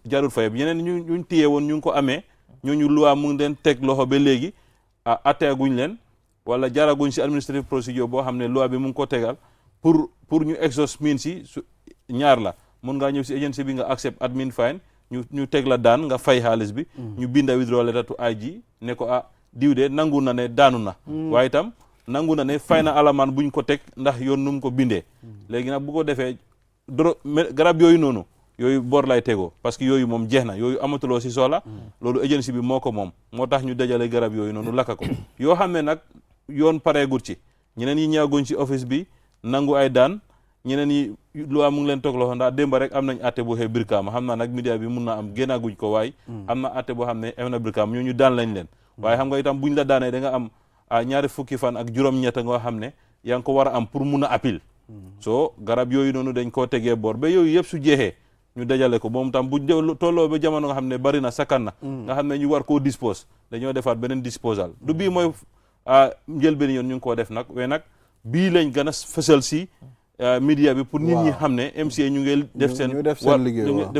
jaarul fa yëpp. yeneen ñuñ téye woon ñu ngi ko amee, ñooñu luwaa mu ngi leen teg loxo ba léegi atteeguñ leen wala jaaraguñ si administrative procedure boo xam ne luwaa bi mu ngi ko tegal pour ñu exhaust means si ñaar la. mun ngaa ñëw si agency bi nga accept admin fine, ñu teg la daan nga fay xaalis bi, ñu binda withdraw letter to IG ne ko diw de nangu na ne daanu na waaye itam nangu na ne fay na alamaan buñ ko teg ndax yoon num ko bindee léegi nag bu ko defee garab yooyu noonu yooyu bor lay tegoo parce que yooyu moom jeex na yooyu amatuloo si soxla loolu agency bi moo ko moom moo tax ñu dajale garab yooyu noonu lakka ko yoo xam ne nag yoon pareegut ci ñeneen ñi ñaaguñ ci office bi nangu ay daan ñeneen ñi lu mu ngi leen toog loxo ndax démba rek am nañ atte bu xëy Brikama xam naa nag media bi mun naa am génnaaguñ ko waaye am na atte boo xam ne am na Brikama ñu daan lañ leen waaye xam nga itam buñ la daanee da nga am ñaari fukki fan ak juróom-ñett nga xam ne yaa ngi ko war a am pour mun a appel soo garab yooyu noonu dañ koo tegee boor ba yooyu yëpp su jeexee ñu dajale ko moom tam bu tolloo ba jamono nga xam ne bari na sakkan na nga xam ne ñu war koo dispose dañoo defaat beneen disposal du bii mooy njëlbeen yoon ñu ngi koo def nag we nag bii lañ gën a fësal si media bi pour nit ñi xam ne MCA ñu ngi def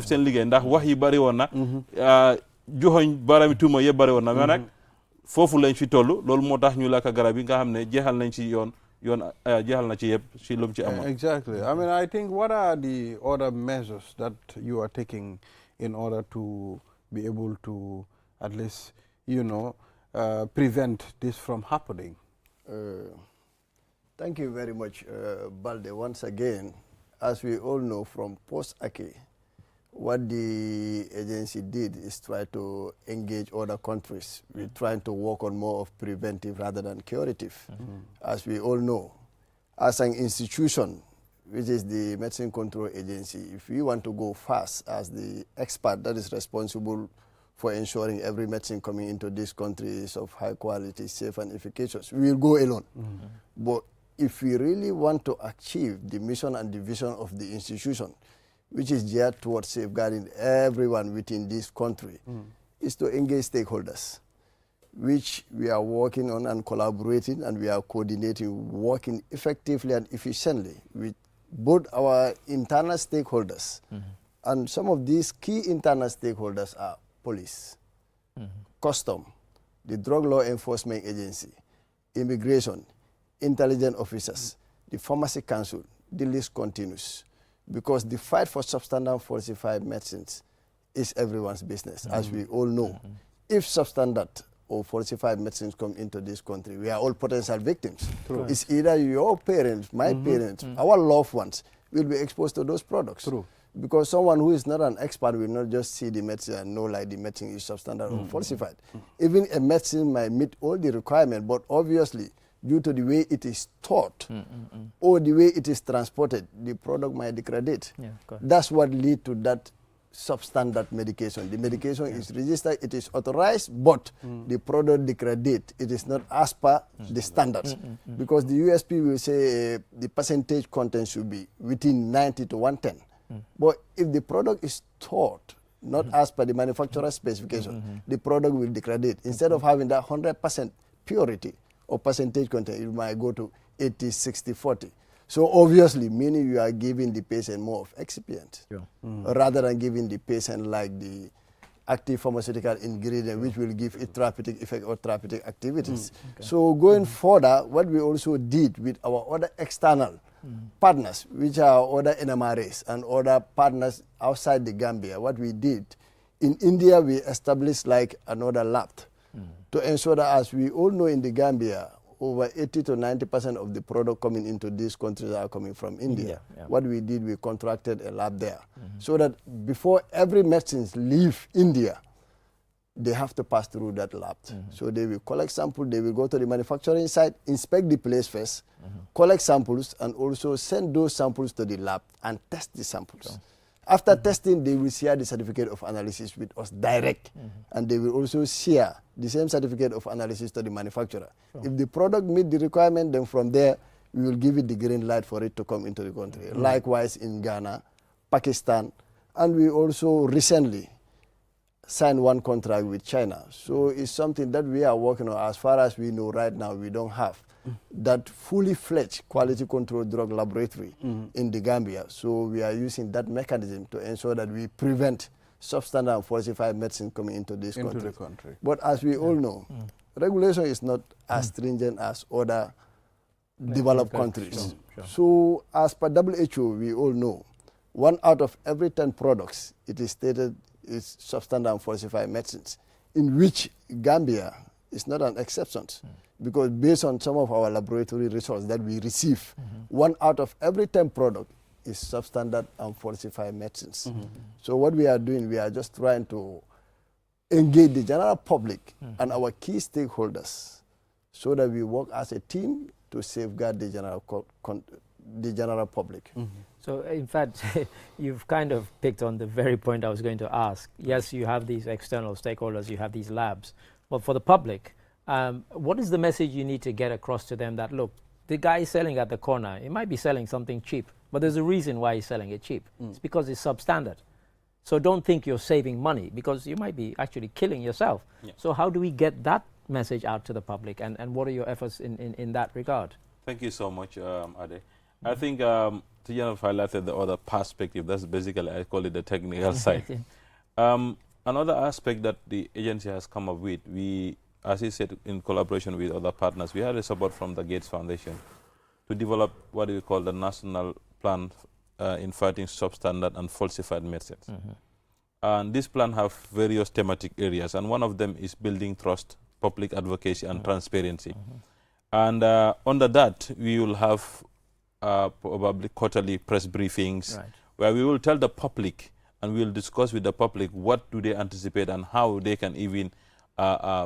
seen liggéey ndax wax yi bari woon na joxoñ baarami tuuma yëpp bari woon na mais nag foofu lañ fi toll loolu moo tax ñu lakka garab yi nga xam ne jeexal nañ ci yoon jeexal na ci yëpp ci lu mu ci amoon. Exactly. I mean, I think what are the other measures that you are taking in order to be able to at least, prevent this from happening? Thank you very much, Balde. Once again, as we all know from post-Ake, what the agency did is try to engage other countries. We're trying to work on more of preventive rather than curative. As we all know, as an institution, which is the Medicine Control Agency, if we want to go fast as the expert that is responsible for ensuring every medicine coming into this country is of high quality, safe and efficacious, we will go alone. But if we really want to achieve the mission and the vision of the institution, which is geared towards safeguarding everyone within this country, is to engage stakeholders, which we are working on and collaborating, and we are coordinating, working effectively and efficiently with both our internal stakeholders, and some of these key internal stakeholders are police, custom, the Drug Law Enforcement Agency, immigration, intelligence officers, the Pharmacy Council. The list continues, because the fight for substandard falsified medicines is everyone's business. As we all know, if substandard or falsified medicines come into this country, we are all potential victims. True. It's either your parents, my parents, our loved ones will be exposed to those products. True. Because someone who is not an expert will not just see the medicine and know like the medicine is substandard or falsified. Even a medicine might meet all the requirements, but obviously, due to the way it is taught or the way it is transported, the product might degrade. Yeah, that's what leads to that substandard medication. The medication is registered, it is authorized, but the product degrades. It is not as per the standards. Because the USP will say the percentage content should be within 90 to 110. But if the product is taught not as per the manufacturer's specification, the product will degrade. Instead of having that 100% purity or percentage content, it might go to 80, 60, 40. So obviously, meaning you are giving the patient more of excipient, rather than giving the patient like the active pharmaceutical ingredient, which will give it therapeutic effect or therapeutic activities. So going further, what we also did with our other external partners, which are other NMRAs and other partners outside the Gambia, what we did, in India, we established like another lab to ensure that, as we all know in the Gambia, over 80 to 90% of the product coming into these countries are coming from India. What we did, we contracted a lab there, so that before every medicines leave India, they have to pass through that lab. So they will collect samples, they will go to the manufacturing site, inspect the place first, collect samples, and also send those samples to the lab and test the samples. After testing, they will share the certificate of analysis with us direct, and they will also share the same certificate of analysis to the manufacturer. If the product meets the requirement, then from there, we will give it the green light for it to come into the country. Likewise in Ghana, Pakistan, and we also recently signed one contract with China. So it's something that we are working on. As far as we know right now, we don't have that fully fledged quality control drug laboratory in the Gambia. So we are using that mechanism to ensure that we prevent substandard and falsified medicine coming into this country. But as we all know, regulation is not as stringent as other developed countries. So as per WHO, we all know, 1 out of every 10 products, it is stated is substandard and falsified medicines, in which Gambia It's not an exception. Because based on some of our laboratory results that we receive, 1 out of every 10 products is substandard and falsified medicines. So what we are doing, we are just trying to engage the general public and our key stakeholders so that we work as a team to safeguard the general public. So, in fact, you've kind of picked on the very point I was going to ask. Yes, you have these external stakeholders, you have these labs, but for the public, what is the message you need to get across to them that, look, the guy selling at the corner, he might be selling something cheap, but there's a reason why he's selling it cheap. It's because it's substandard. So don't think you're saving money, because you might be actually killing yourself. So how do we get that message out to the public, and what are your efforts in that regard? Thank you so much, Ade. I think Tijan highlighted the other perspective. That's basically, I call it the technical side. Another aspect that the agency has come up with, we, as he said, in collaboration with other partners, we had a support from the Gates Foundation to develop what we call the National Plan in Fighting Substandard and Falsified Medicines. And this plan have various thematic areas, and one of them is building trust, public advocacy, and transparency. And under that, we will have probably quarterly press briefings where we will tell the public and we will discuss with the public what do they anticipate and how they can even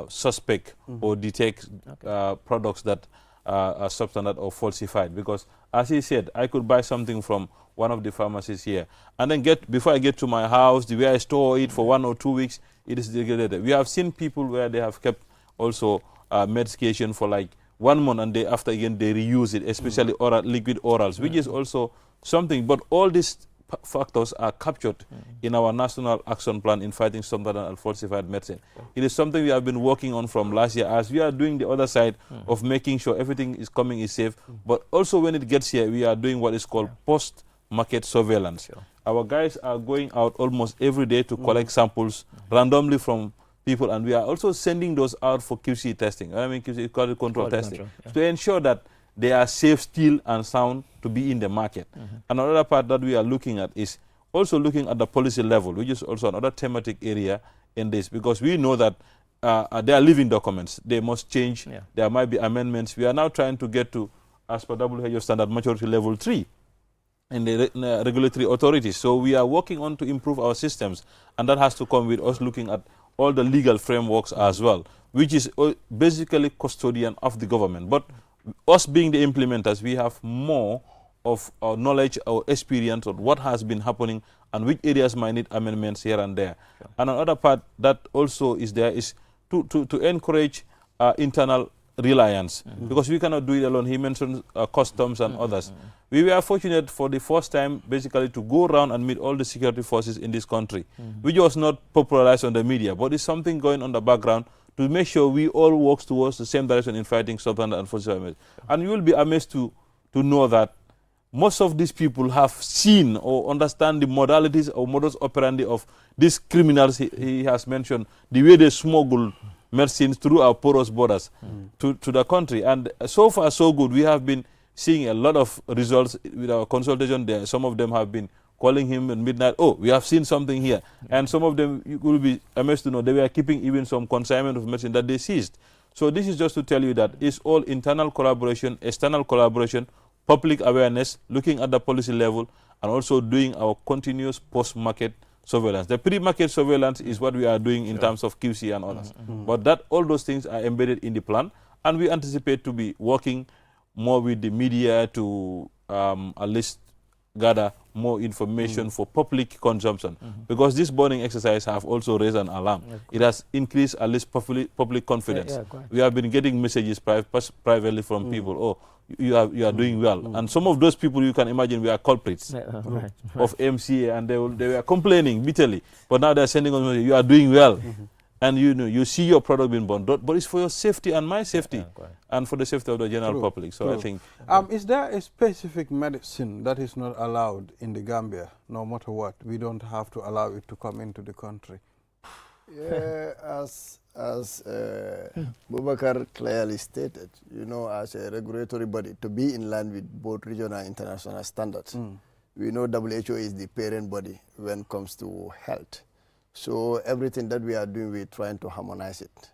suspect or detect products that are substandard or falsified. Because as he said, I could buy something from one of the pharmacies here and then before I get to my house, the way I store it for 1 or 2 weeks, it is degraded. We have seen people where they have kept also medication for like 1 month and after again they reuse it, especially oral, liquid orals, which is also something. But all these factors are captured in our National Action Plan in Fighting Substandard and Falsified Medicine. It is something we have been working on from last year, as we are doing the other side of making sure everything is coming is safe. But also when it gets here, we are doing what is called post-market surveillance. Our guys are going out almost every day to collect samples randomly from people, and we are also sending those out for QC testing. I mean, QC, quality control testing, to ensure that they are safe, still, and sound to be in the market. Another part that we are looking at is also looking at the policy level, which is also another thematic area in this, because we know that they are living documents. They must change. There might be amendments. We are now trying to get to, as per WHO standard, maturity level 3 in the regulatory authorities. So we are working on to improve our systems, and that has to come with us looking at all the legal frameworks as well, which is basically custodian of the government. But us being the implementers, we have more of our knowledge, our experience of what has been happening and which areas might need amendments here and there. And another part that also is there is to encourage internal reliance, because we cannot do it alone. He mentioned customs and others. We were fortunate for the first time basically to go around and meet all the security forces in this country, which was not popularized on the media, but it's something going on the background to make sure we all work towards the same direction in fighting substandard and falsified medicine. And you will be amazed to know that most of these people have seen or understand the modalities or modus operandi of these criminals he has mentioned, the way they smuggle medicines through our porous borders to the country. And so far so good. We have been seeing a lot of results with our consultation there. Some of them have been calling him at midnight, oh, we have seen something here. And some of them, you will be amazed to know, they were keeping even some consignment of medicine that they seized. So this is just to tell you that it's all internal collaboration, external collaboration, public awareness, looking at the policy level, and also doing our continuous post-market surveillance. The pre-market surveillance is what we are doing in terms of QC and others. But all those things are embedded in the plan, and we anticipate to be working more with the media to at least gather more information for public consumption, because this burning exercise have also raised an alarm. It has increased at least public confidence. We have been getting messages privately from people, oh, you are doing well. And some of those people, you can imagine, we are culprits of MCA, and they were complaining bitterly. But now they're sending us messages, you are doing well. And you see your product being burned. But it's for your safety and my safety, and for the safety of the general public. So I think... is there a specific medicine that is not allowed in the Gambia, no matter what? We don't have to allow it to come into the country. Yeah, as Bubakar clearly stated, as a regulatory body, to be in line with both regional and international standards, we know WHO is the parent body when it comes to health. So everything that we are doing, we're trying to harmonize it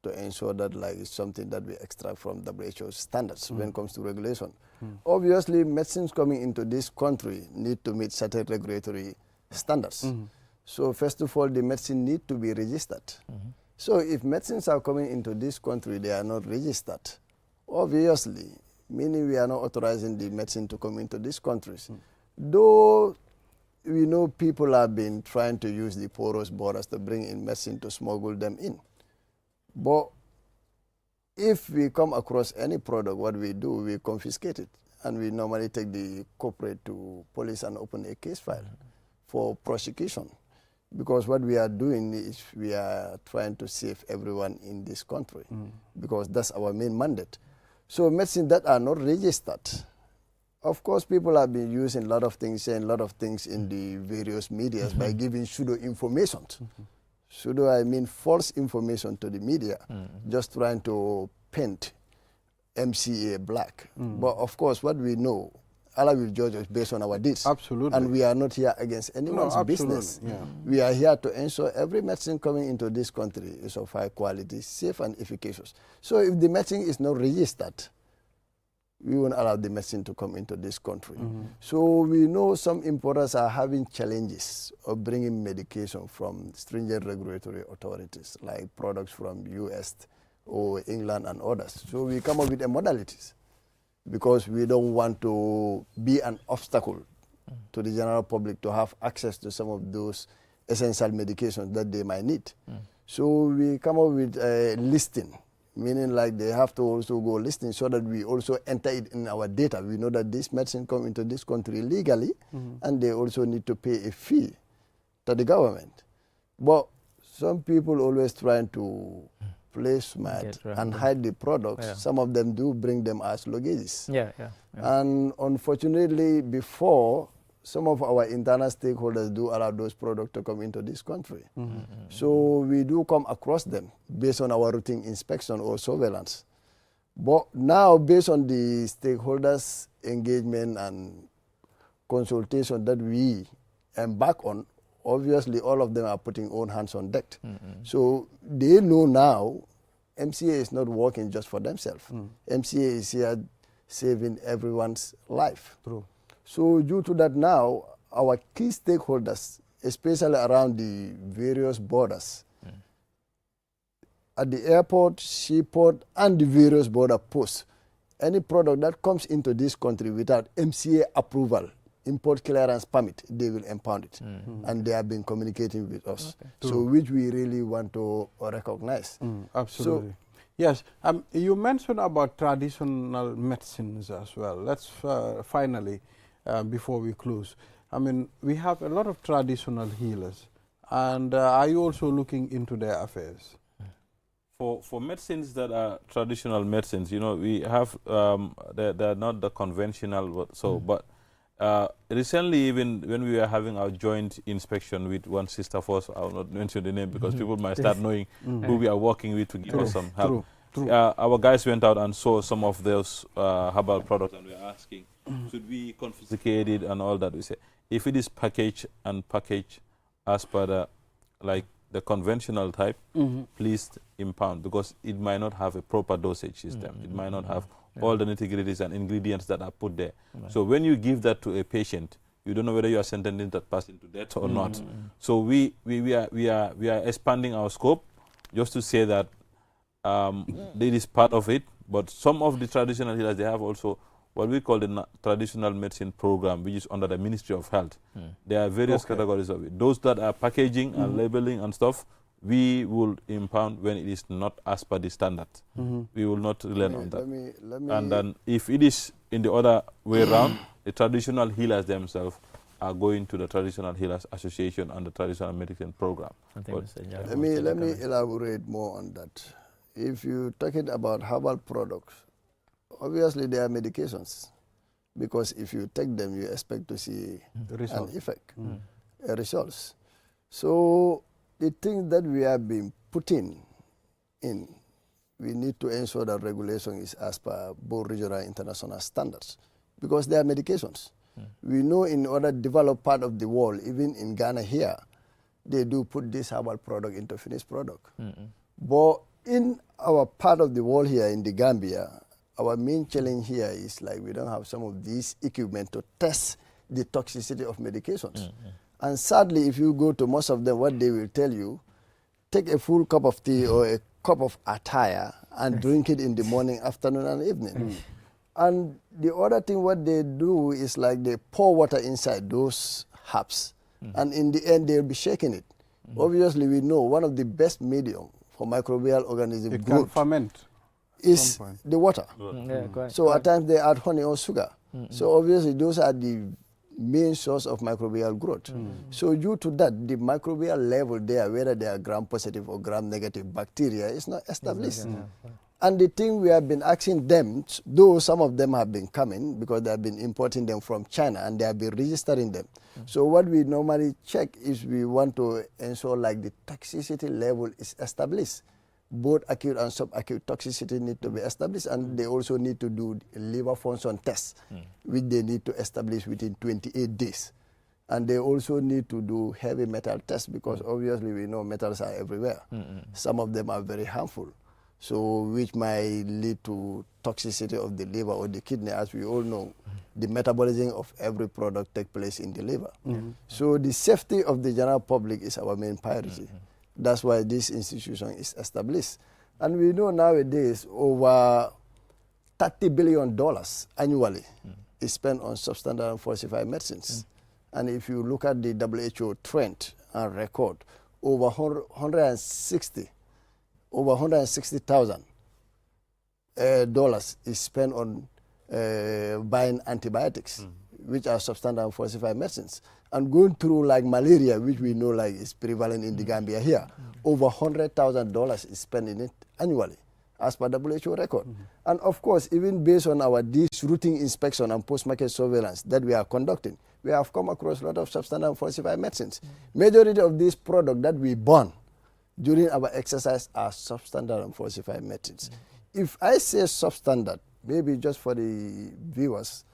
to ensure that like it's something that we extract from WHO standards when it comes to regulation. Obviously, medicines coming into this country need to meet certain regulatory standards. So first of all, the medicine need to be registered. So if medicines are coming into this country, they are not registered, obviously, meaning we are not authorizing the medicine to come into these countries. Though we know people have been trying to use the porous borders to bring in medicine to smuggle them in. But if we come across any product, what we do, we confiscate it. And we normally take the culprit to police and open a case file for prosecution. Because what we are doing is we are trying to save everyone in this country. Because that's our main mandate. So medicines that are not registered, of course, people have been using a lot of things, saying a lot of things in the various medias by giving pseudo information. Pseudo, I mean false information to the media, just trying to paint MCA black. But of course, what we know, Allah will judge us based on our deeds. Absolutely. And we are not here against anyone's business. Yeah. We are here to ensure every medicine coming into this country is of high quality, safe and efficacious. So if the medicine is not registered, we won't allow the medicine to come into this country. So we know some importers are having challenges of bringing medication from stringent regulatory authorities, like products from US or England and others. So we come up with the modalities because we don't want to be an obstacle to the general public to have access to some of those essential medications that they might need. So we come up with a listing, meaning like they have to also go listing so that we also enter it in our data. We know that this medicine come into this country legally, and they also need to pay a fee to the government. But some people always trying to play smart and hide the products. Some of them do bring them as luggages. And unfortunately, before, some of our internal stakeholders do allow those products to come into this country. So we do come across them based on our routine inspection or surveillance. But now, based on the stakeholders' engagement and consultation that we embark on, obviously all of them are putting own hands on deck. So they know now MCA is not working just for themselves. MCA is here saving everyone's life. True. So due to that now, our key stakeholders, especially around the various borders, at the airport, seaport, and the various border posts, any product that comes into this country without MCA approval, import clearance permit, they will impound it. And they have been communicating with us. So which we really want to recognize. Absolutely. So, yes, you mentioned about traditional medicines as well. Let's finally, before we close, I mean, we have a lot of traditional healers. And are you also looking into their affairs? For medicines that are traditional medicines, you know, we have, they're not the conventional, but recently, even when we were having our joint inspection with one sister force, I will not mention the name because people might start knowing who we are working with to give us some help. Our guys went out and saw some of those herbal products, and we are asking, should we confiscate it and all that? We say, if it is packaged as per the conventional type, please impound, because it might not have a proper dosage system. It might not have all the nitty-gritties and ingredients that are put there. So when you give that to a patient, you don't know whether you are sentencing that person to death or not. So we are expanding our scope just to say that it is part of it. But some of the traditional healers, they have also what we call the traditional medicine program, which is under the Ministry of Health. There are various categories of it. Those that are packaging and labeling and stuff, we will impound when it is not as per the standard. We will not rely on that. And then if it is in the other way around, the traditional healers themselves are going to the Traditional Healers Association and the Traditional Medicine Program. Let me elaborate more on that. If you're talking about herbal products, obviously they are medications, because if you take them, you expect to see an effect, results. So the things that we have been putting in, we need to ensure that regulation is as per both regional and international standards, because they are medications. We know in other developed part of the world, even in Ghana here, they do put this herbal product into finished product. But in our part of the world here in the Gambia, our main challenge here is like we don't have some of these equipment to test the toxicity of medications. And sadly, if you go to most of them, what they will tell you, take a full cup of tea or a cup of attire and drink it in the morning, afternoon, and evening. And the other thing what they do is like they pour water inside those herbs. And in the end, they'll be shaking it. Obviously, we know one of the best medium for microbial organism It growth can ferment. is the water. So at times they add honey or sugar. So obviously those are the main source of microbial growth. So due to that, the microbial level there, whether they are gram-positive or gram-negative bacteria, is not established. And the thing we have been asking them, though some of them have been coming because they have been importing them from China and they have been registering them. So what we normally check is we want to ensure like the toxicity level is established. Both acute and subacute toxicity need to be established, and they also need to do liver function tests, which they need to establish within 28 days. And they also need to do heavy metal tests because obviously we know metals are everywhere. Some of them are very harmful, so which might lead to toxicity of the liver or the kidney. As we all know, the metabolism of every product takes place in the liver. So the safety of the general public is our main priority. That's why this institution is established. And we know nowadays over $30 billion annually is spent on substandard and falsified medicines. And if you look at the WHO trend and record, over 160,000 dollars is spent on buying antibiotics, which are substandard and falsified medicines. And going through like malaria, which we know like is prevalent in the Gambia here, over $100,000 is spent in it annually, as per WHO record. And of course, even based on our these routine inspection and post-market surveillance that we are conducting, we have come across a lot of substandard and falsified medicines. Majority of these products that we burn during our exercise are substandard and falsified medicines. If I say substandard, maybe just for the viewers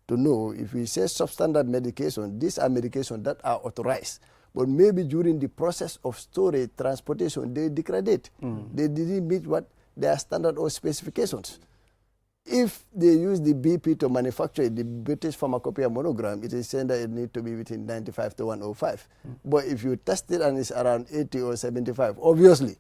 to know, if we say substandard medication, these are medications that are authorized, but maybe during the process of storage, transportation, they degrade. They didn't meet what their standard or specifications. If they use the BP to manufacture it, the British Pharmacopoeia monogram, it is saying that it needs to be between 95 to 105. But if you test it and it's around 80 or 75, obviously,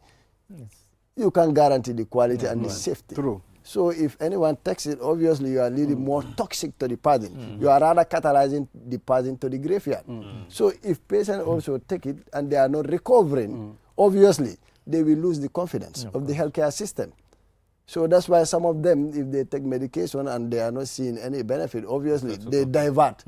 you can guarantee the quality and the safety. True. So if anyone takes it, obviously you are leading more toxic to the person. You are rather catalyzing the person to the graveyard. So if patients also take it and they are not recovering, obviously they will lose the confidence of the healthcare system. So that's why some of them, if they take medication and they are not seeing any benefit, obviously they divert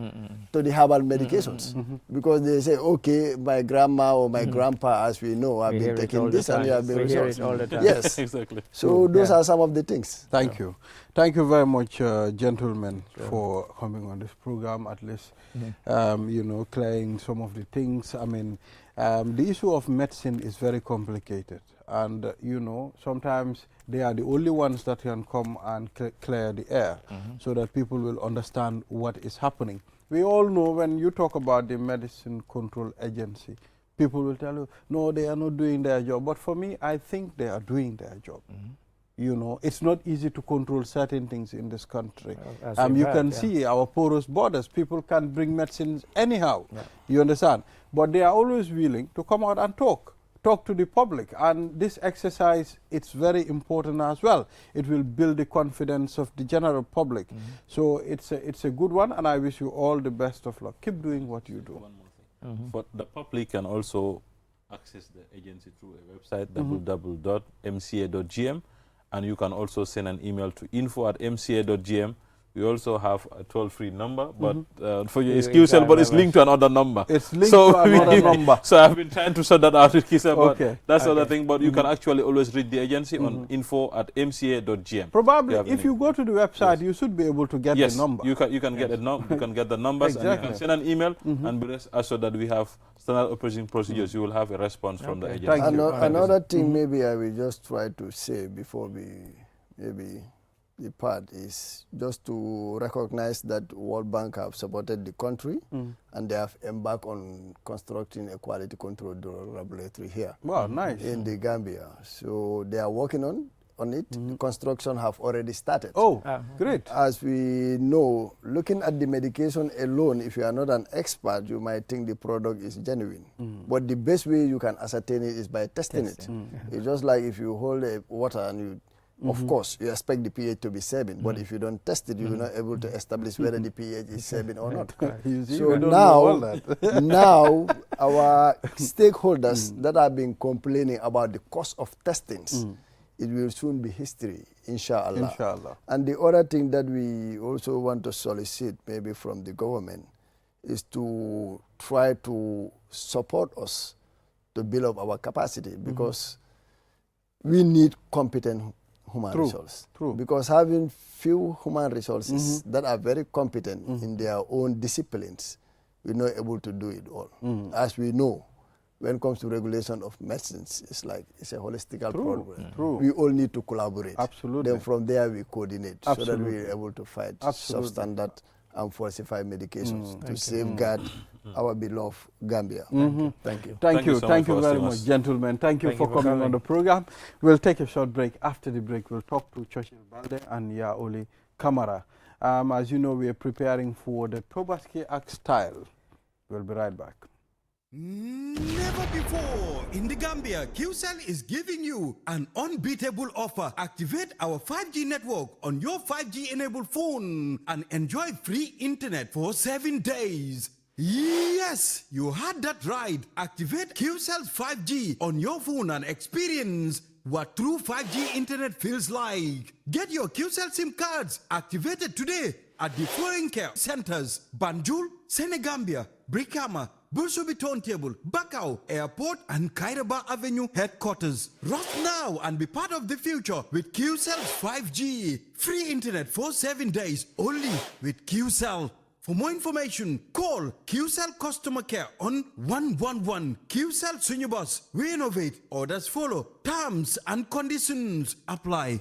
to the herbal medications because they say, okay, my grandma or my grandpa, as we know, have been taking this and you have been results. Hear it all the time. Yes, Exactly. So those are some of the things. Thank you. Thank you very much, gentlemen, for coming on this program, at least, you know, clearing some of the things. I mean, the issue of medicine is very complicated. And, you know, sometimes they are the only ones that can come and clear the air so that people will understand what is happening. We all know when you talk about the Medicine Control Agency, people will tell you, no, they are not doing their job. But for me, I think they are doing their job. You know, it's not easy to control certain things in this country. You can see our porous borders. People can bring medicines anyhow. You understand? But they are always willing to come out and talk to the public, and this exercise, it's very important as well. It will build the confidence of the general public. So it's a good one, and I wish you all the best of luck. Keep doing what you do. One more thing. But the public can also access the agency through a website, www.mca.gm, and you can also send an email to info@mca.gm. We also have a toll-free number, but for you, it's QCell, but it's linked to another number. It's linked to another number. So I've been trying to sort that out with QCell, but that's the other thing. But you can actually always reach the agency on info@mca.gm. Probably, if you go to the website, you should be able to get the number. You can get a you can get the numbers, and you can send an email, and be rest assured that we have standard operating procedures. You will have a response from the agency. Thank you. Another thing maybe I will just try to say before we maybe the part is just to recognize that World Bank have supported the country and they have embarked on constructing a quality control laboratory here. Wow, nice. In the Gambia. So they are working on it. The construction have already started. Oh, great. As we know, looking at the medication alone, if you are not an expert, you might think the product is genuine. But the best way you can ascertain it is by testing it. It's just like if you hold a water and you, of course, you expect the pH to be 7, but if you don't test it, you're not able to establish whether the pH is 7 or not. So now our stakeholders that have been complaining about the cost of testings, it will soon be history, inshallah. Inshallah. And the other thing that we also want to solicit maybe from the government is to try to support us to build up our capacity, because we need competent human resources. True. Because having few human resources that are very competent in their own disciplines, we're not able to do it all. As we know, when it comes to regulation of medicines, it's a holistic problem. True. We all need to collaborate. Absolutely. Then from there we coordinate so that we're able to fight Absolutely. substandard and falsified medications to safeguard our beloved Gambia. Thank you. Thank you. so Thank much you for very hosting much, us. gentlemen. Thank you for coming on the program. We'll take a short break. After the break, we'll talk to Churchill Balde and Yaoli Kamara. As you know, we are preparing for the Tobaski Act style. We'll be right back. Never before in the Gambia, QCell is giving you an unbeatable offer. Activate our 5G network on your 5G enabled phone and enjoy free internet for 7 days. Yes, you heard that right. Activate QCell's 5G on your phone and experience what true 5G internet feels like. Get your QCell SIM cards activated today at the following care centers: Banjul, Senegambia, Brikama, Bursubi Turntable, Bakau Airport, and Kairaba Avenue headquarters. Rush now and be part of the future with QCell's 5G. Free internet for 7 days only with QCell. For more information, call QCell Customer Care on 111. QCell Sunyabus. We innovate. Orders follow. Terms and conditions apply.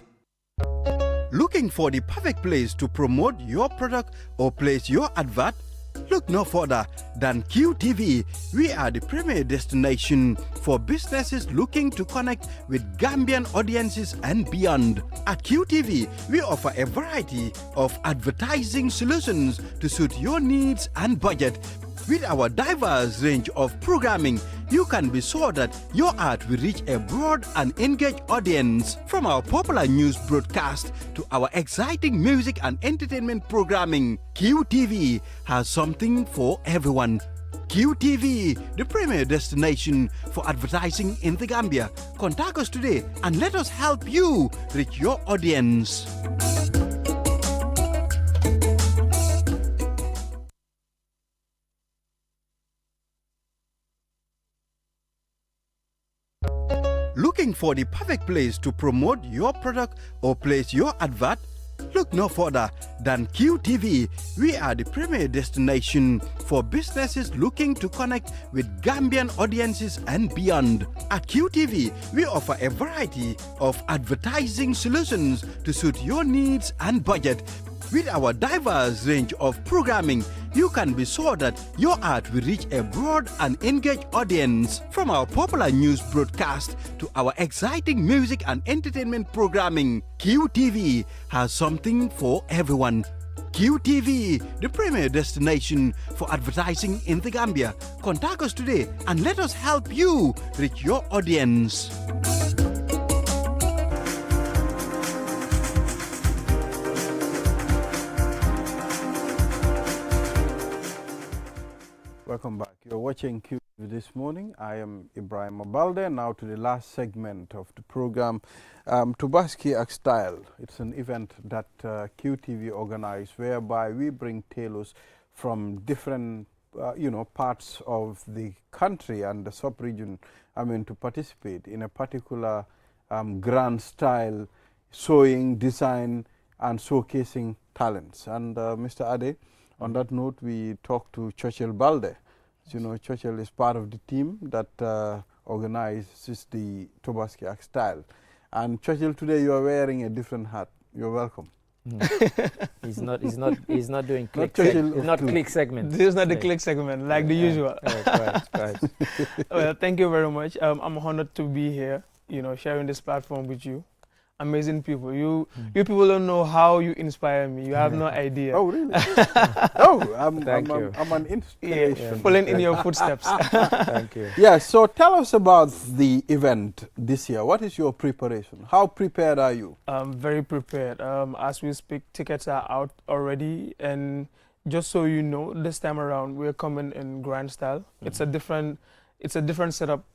Looking for the perfect place to promote your product or place your advert? Look no further than QTV. We are the premier destination for businesses looking to connect with Gambian audiences and beyond. At QTV, we offer a variety of advertising solutions to suit your needs and budget. With our diverse range of programming, you can be sure that your ad will reach a broad and engaged audience. From our popular news broadcast to our exciting music and entertainment programming, QTV has something for everyone. QTV, the premier destination for advertising in the Gambia. Contact us today and let us help you reach your audience. Looking for the perfect place to promote your product or place your advert? Look no further than QTV. We are the premier destination for businesses looking to connect with Gambian audiences and beyond. At QTV, we offer a variety of advertising solutions to suit your needs and budget. With our diverse range of programming, you can be sure that your ad will reach a broad and engaged audience. From our popular news broadcast to our exciting music and entertainment programming, QTV has something for everyone. QTV, the premier destination for advertising in the Gambia. Contact us today and let us help you reach your audience. Welcome back. You're watching QTV this morning. I am Ibrahim Abalde. Now to the last segment of the program, Tobaski Act Style. It's an event that QTV organized whereby we bring tailors from different parts of the country and the sub-region, to participate in a particular grand style, sewing, design, and showcasing talents. And Mr. Ade, on that note, we talked to Churchill Balde. You know, Churchill is part of the team that organizes the Tobaski Act Style. And Churchill, today you are wearing a different hat. You're welcome. He's not doing click. Churchill He's of not click. click segment. This is not the Right. click segment like the usual. Right. Well, thank you very much. I'm honored to be here, sharing this platform with you. Amazing people. You people don't know how you inspire me. You have no idea. Oh, really? Oh, I'm Thank you. an inspiration. Following in your footsteps. Thank you. Yeah, so tell us about the event this year. What is your preparation? How prepared are you? I'm very prepared. As we speak, tickets are out already, and just so you know, this time around we're coming in grand style. It's a different setup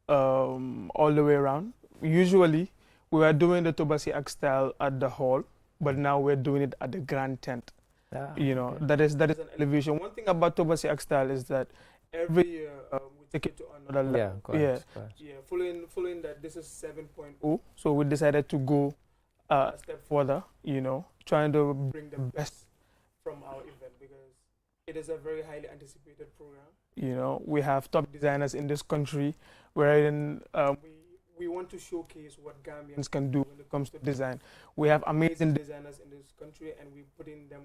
all the way around. Usually, we were doing the Tobasi Act style at the hall, but now we're doing it at the grand tent. Okay. That is an elevation. One thing about Tobasi Act style is that every year we take it to another level. Yeah, correct. Following that, this is 7.0. So we decided to go a step further, trying to bring the best from our event because it is a very highly anticipated program. We have top designers in this country, wherein we want to showcase what Gambians can do when it comes to design. We have amazing designers in this country, and we're putting them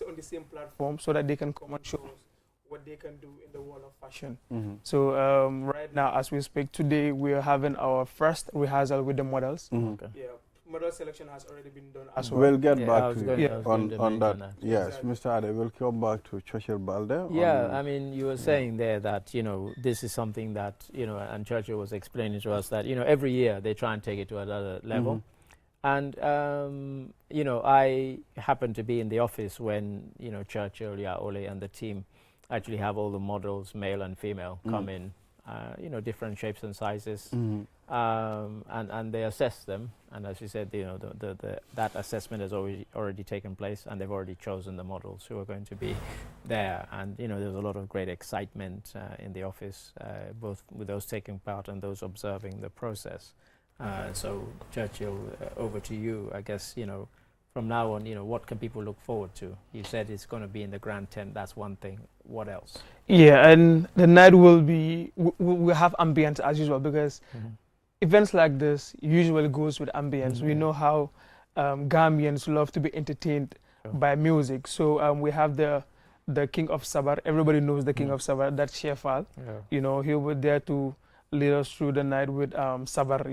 on the same platform so that they can come and show us what they can do in the world of fashion. So right now, as we speak today, we are having our first rehearsal with the models. Okay. Yeah, model selection has already been done as well. We'll get Yeah, I back was to going- you I was going to on that. mention that. Yes, Exactly. Mr. Ade, we'll come back to Churchill Balde. Yeah, on- I mean, you were saying there that, this is something that, and Churchill was explaining to us that, every year they try and take it to another level. And, I happen to be in the office when, Churchill, Ole, and the team actually have all the models, male and female, come in, different shapes and sizes. And they assess them, and as you said, that assessment has already taken place, and they've already chosen the models who are going to be there. And there's a lot of great excitement in the office, both with those taking part and those observing the process. So Churchill, over to you. I guess from now on, what can people look forward to? You said it's going to be in the grand tent. That's one thing. What else? Yeah, and the night will be we have ambience as usual because events like this usually goes with ambience. We know how Gambians love to be entertained by music. So we have the King of Sabar. Everybody knows the King of Sabar. That's Shefal. Yeah. He was there to lead us through the night with Sabar.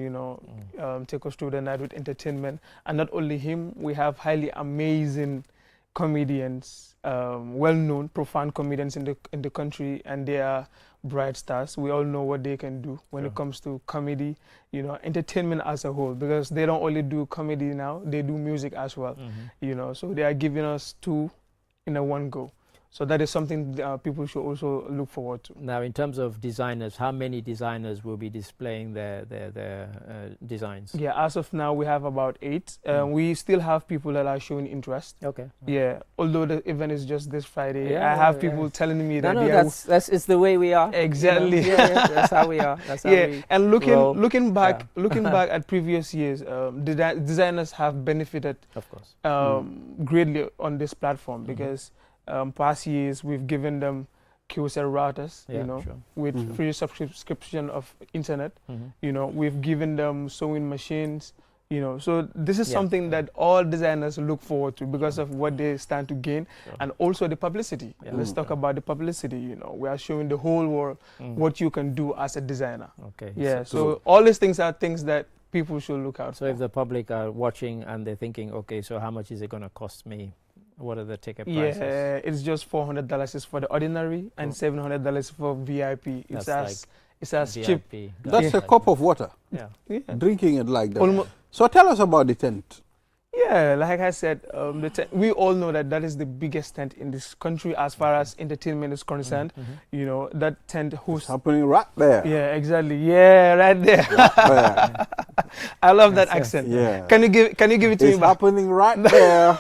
Take us through the night with entertainment. And not only him, we have highly amazing comedians, well-known, profound comedians in the country, and they are bright stars. We all know what they can do when it comes to comedy, entertainment as a whole, because they don't only do comedy now, they do music as well, so they are giving us two in a one go. So that is something people should also look forward to. Now, in terms of designers, how many designers will be displaying their designs? Yeah, as of now, we have about 8. We still have people that are showing interest. Okay. Yeah, although the event is just this Friday, Yeah, I have yeah, people telling me No, that they are that's it's the way we are. Exactly. Yeah, that's how we are. That's how we and roll. looking back at previous years, designers have benefited, of course, greatly on this platform because past years we've given them QSL routers, sure. with free subscription of internet. We've given them sewing machines. So this is something that all designers look forward to because of what they stand to gain, and also the publicity. Let's talk about the publicity. We are showing the whole world what you can do as a designer. Okay. Yeah. So all these things are things that people should look out So for. if the public are watching and they're thinking, okay, so how much is it going to cost me? What are the ticket prices? Yeah, it's just $400 is for the ordinary and $700 for VIP. It's as cheap. VIP. That's a cup of water. Yeah. Drinking it like that. So tell us about the tent. Yeah, like I said, we all know that is the biggest tent in this country as far as entertainment is concerned. That tent It's happening right there. Yeah, exactly. Yeah, right there. Yeah. I love that accent. Yeah. Can you give it to me It's back? happening right there.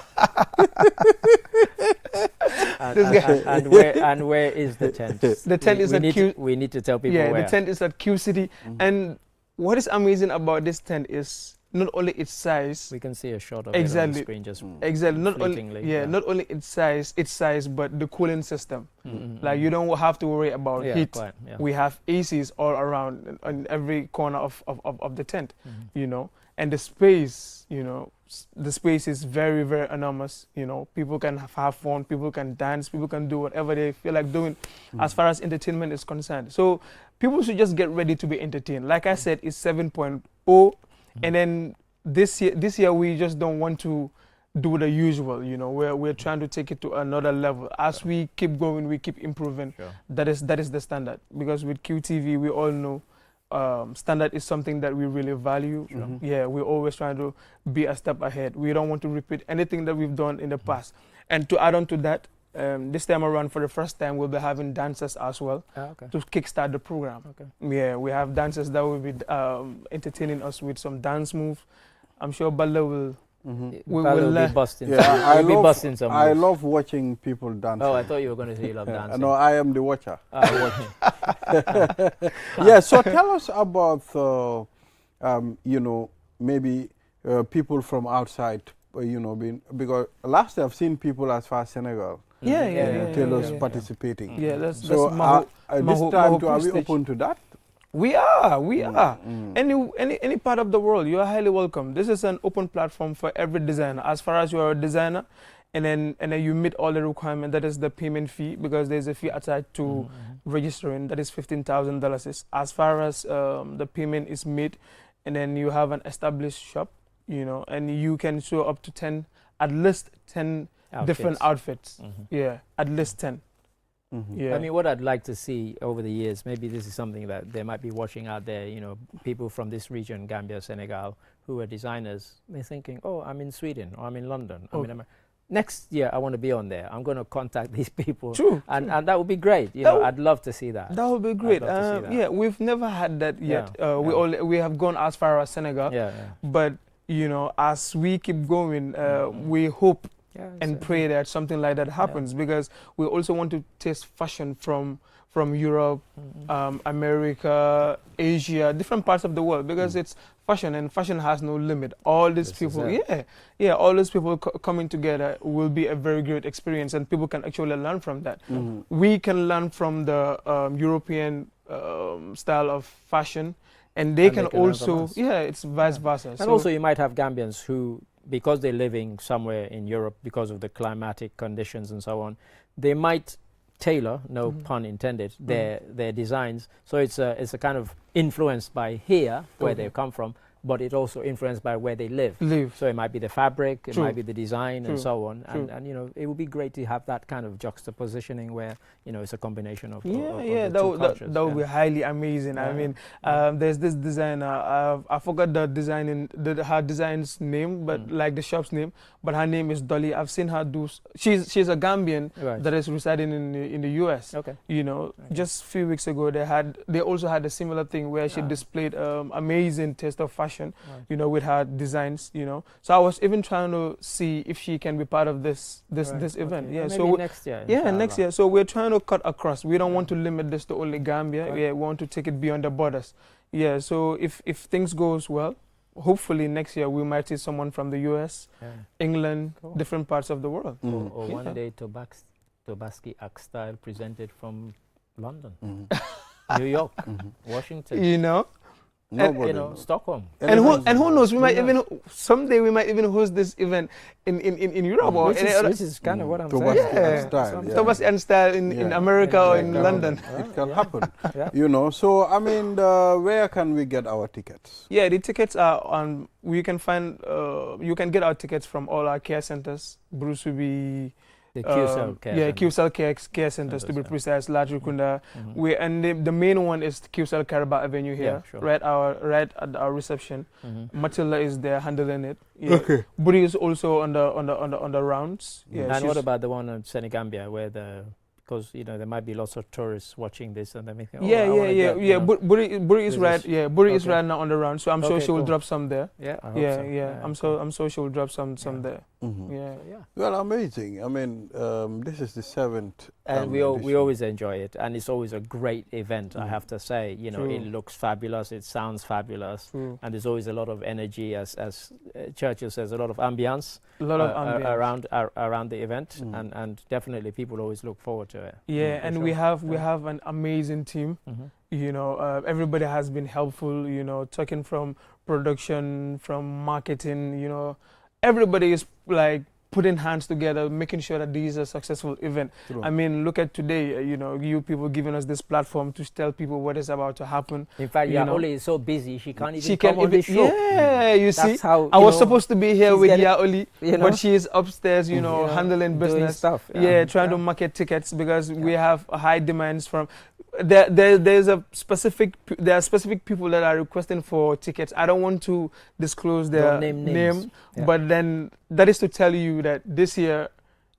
And where is the tent? The tent is at Q. We need to tell people Yeah, where. the tent is at Q City. And what is amazing about this tent is not only its size. We can see a shot of it on Exactly. the screen just Exactly. Not only fleetingly, not only its size, but the cooling system. Like you don't have to worry about Yeah, heat. quite, yeah. We have ACs all around in every corner of the tent, you know, and the space, you know, the space is very, very enormous. You know, people can have fun, people can dance, people can do whatever they feel like doing as far as entertainment is concerned. So people should just get ready to be entertained. Like I said, it's 7.0, and then this year we just don't want to do the usual, you know. We're trying to take it to another level. As we keep going, we keep improving. Sure. That is the standard. Because with QTV, we all know standard is something that we really value. Yeah, we're always trying to be a step ahead. We don't want to repeat anything that we've done in the past. And to add on to that, this time around, for the first time, we'll be having dancers as well to kickstart the program. Yeah, we have dancers that will be entertaining us with some dance moves. I'm sure Balla will. We will be busting. Yeah, I some love watching people dance. Oh, I thought you were going to say you love dancing. No, I am the watcher. Yeah, so tell us about, you know, maybe people from outside, you know, because last I've seen people as far as Senegal. Tell us participating. Yeah, that's so this time, are we open to that? We are. Any part of the world, you are highly welcome. This is an open platform for every designer. As far as you are a designer, and then you meet all the requirements, that is the payment fee, because there's a fee attached to registering, that is $15,000. As far as the payment is made, and then you have an established shop, you know, and you can show up to at least 10 different outfits. Yeah, at least 10. Yeah. I mean, what I'd like to see over the years, maybe this is something that they might be watching out there, you know, people from this region, Gambia, Senegal, who are designers, they're thinking, oh, I'm in Sweden, or I'm in London, I'm in America. Next year, I want to be on there. I'm going to contact these people. True. And that would be great. You know, I'd love to see that. That would be great. Yeah, we've never had that yet. We have gone as far as Senegal. But, you know, as we keep going, we hope and pray that something like that happens, because we also want to taste fashion from Europe, America, Asia, different parts of the world, because it's fashion, and fashion has no limit. All these people, all these people coming together will be a very great experience, and people can actually learn from that. We can learn from the European style of fashion, and they can also, it's vice versa. And also you might have Gambians who, because they're living somewhere in Europe because of the climatic conditions and so on, they might tailor, no pun intended, their designs. So it's a kind of influenced by here, where they come from, but it's also influenced by where they live. So it might be the fabric, it might be the design, and so on. And you know, it would be great to have that kind of juxtapositioning where, you know, it's a combination of that would be highly amazing. I mean, there's this designer, I forgot the her design's name, but like the shop's name, but her name is Dolly. I've seen her do, she's a Gambian that is residing in the US. You know, just a few weeks ago they also had a similar thing where she displayed amazing taste of fashion, you know, with her designs, you know. So I was even trying to see if she can be part of this event. Yeah, maybe so next year. Next year. So we're trying to cut across. We don't want to limit this to only Gambia. We want to take it beyond the borders. Yeah, so if things goes well, hopefully next year we might see someone from the US, England, different parts of the world. Or one day Tobaski Act style presented from London, New York, Washington. You know? You know, Stockholm. And who knows? We might even someday host this event in Europe, or which is kind of what I'm saying. Tobaski style in America or in London. It can happen. You know. So I mean, where can we get our tickets? Yeah, the tickets are on. You can get our tickets from all our care centers. Bruce will be. The QCell care QCell care centers, to be precise, Lajukunda. And the main one is QCell Caraba Avenue here, right at our reception. Matilda is there handling it. Okay. Buri is also on the rounds. And what about the one in Senegambia where the because there might be lots of tourists watching this and they may think, Buri is right. Yeah, Buri is Okay. right now on the round, so I'm sure Okay, she will cool. drop some there. Yeah, I hope so. I'm sure she will drop some there. Mhm. Yeah. Well, amazing. I mean, this is the 7th. And we edition. always enjoy it, and it's always a great event. I have to say, True. it looks fabulous, it sounds fabulous, True. and there's always a lot of energy, as Churchill says, a lot of ambience, A lot of ambience. around the event, and definitely people always look forward to it. Yeah, for and sure. we have an amazing team. Mhm. Everybody has been helpful. Talking from production, from marketing. Everybody is like putting hands together, making sure that this is a successful event. True. I mean, look at today. You people giving us this platform to tell people what is about to happen. In fact, You know. Yaoli is so busy she can't even She come can on the even, show. yeah, you see. That's how I was supposed to be here she's with getting- Yaoli, but she is upstairs, handling doing business. stuff. Yeah, trying to market tickets because we have high demands from. There are specific people that are requesting for tickets. I don't want to disclose their Don't name names. Yeah. but then that is to tell you that this year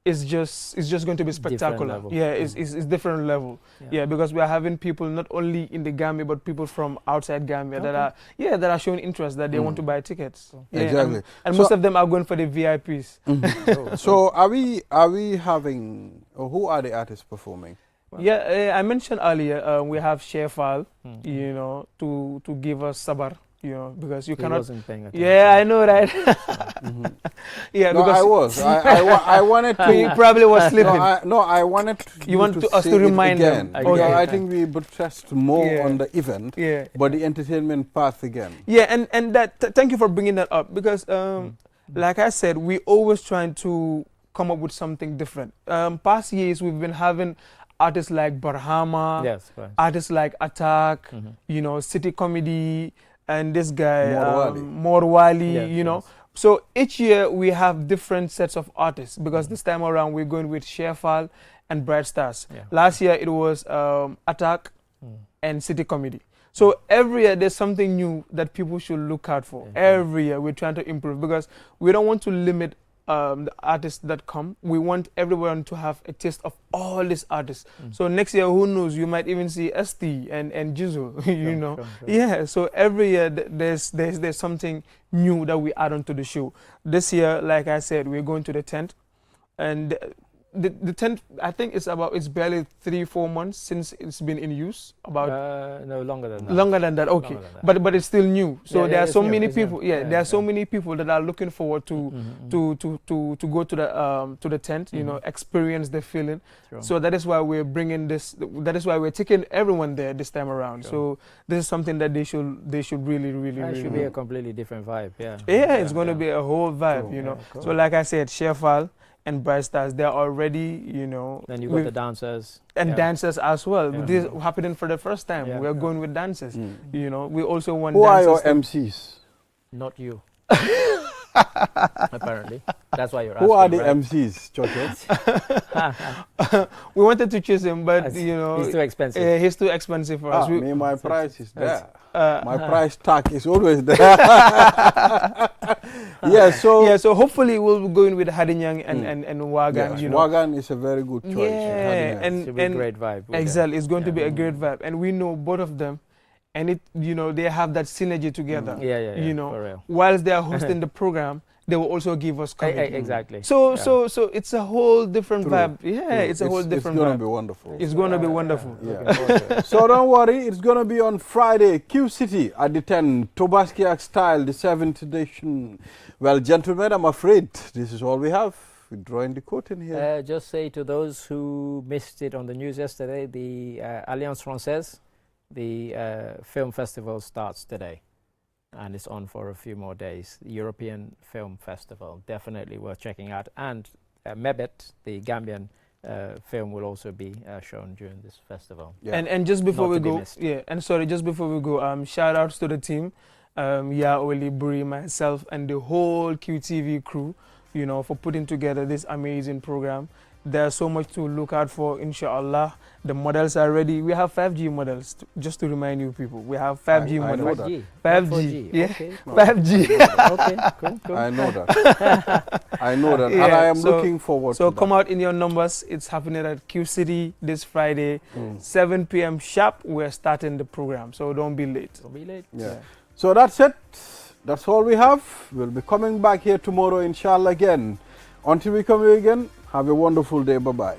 is just going to be Different spectacular. level. Yeah, it's different level. Yeah, because we are having people not only in the Gambia but people from outside Gambia that are showing interest that they want to buy tickets. Yeah, Exactly. and So- most of them are going for the VIPs. So are we having? Or who are the artists performing? Yeah, I mentioned earlier we have Shefal, to give us sabar, because you He cannot. wasn't paying attention. Yeah, I know, right? Yeah, No, because I was. I wanted to. he probably was sleeping. I wanted You want us say to it remind them. again. Okay. Because I think we buttressed more Yeah. on the event, Yeah. but the entertainment path again. Yeah, and thank you for bringing that up because, like I said, we always trying to come up with something different. Past years we've been having artists like Barhama, Yes, right. artists like Attack, City Comedy, and this guy Morwali, Yes. So each year we have different sets of artists because this time around we're going with Shefal and Bright Stars. Yeah. Last year it was Attack and City Comedy. So every year there's something new that people should look out for. Every year we're trying to improve because we don't want to limit the artists that come. We want everyone to have a taste of all these artists. So next year, who knows, you might even see ST and Jizo, Sure. Yeah, so every year there's something new that we add onto the show. This year, like I said, we're going to the tent, and the tent, I think it's barely 3-4 months since it's been in use. No, longer than that. Longer than that, okay. Longer than that. But it's still new. So Yeah, there are it's so new, many it's new. people. Yeah, So many people that are looking forward to go to the tent. Experience the feeling. Sure. So that is why we're bringing this. That is why we're taking everyone there this time around. Sure. So this is something that they should really It should be a completely different vibe. Yeah. Yeah, it's going to be a whole vibe. Cool. Cool. So like I said, Shefal and Bright Stars, they're already, Then you got the dancers. and dancers as well. Yeah. This is happening for the first time. Yeah. We're going with dancers. We also want Who are dancers. your MCs? Not you. Apparently. That's why you're asking. Who are the right? MCs, Chocho? We wanted to choose him, but It's too expensive. he's too expensive for us. My price is there. Uh, My price tag is always there. So hopefully we'll go in with Hadinyang and Wagan. yes, Wagan is a very good choice. Yeah, Hadinyang. Should be a great vibe. with exactly, it's going to be Yeah. a great vibe, and we know both of them, and they have that synergy together. Yeah, for real. Whilst they are hosting the program, they will also give us comedy. Exactly. So it's a whole different True. vibe. Yeah, it's a whole different It's going vibe. to be wonderful. It's going to be wonderful. Yeah. So don't worry, it's going to be on Friday, Q City at the 10, Tobaskiak style, the 7th edition. Well, gentlemen, I'm afraid this is all we have. We're drawing the curtain here. Just say to those who missed it on the news yesterday, the Alliance Française, the film festival starts today. And it's on for a few more days. The European Film Festival, definitely worth checking out. And Mebet, the Gambian film, will also be shown during this festival. Yeah. And just before Not we to be go, missed. just before we go, shout outs to the team, Oli, Buri, myself, and the whole QTV crew, for putting together this amazing program. there's so much to look out for, inshallah. The models are ready. We have 5G models, just to remind you people. We have 5G I know models. that. 5G, yeah, Okay. 5G. Okay, cool. I know that. I know that. And Yeah, I am so- looking forward So to come that. out in your numbers. It's happening at Q City this Friday, 7 p.m. sharp. We're starting the program, so don't be late. Don't be late. Yeah. So that's it. That's all we have. We'll be coming back here tomorrow, inshallah, again. Until we come here again, have a wonderful day. Bye-bye.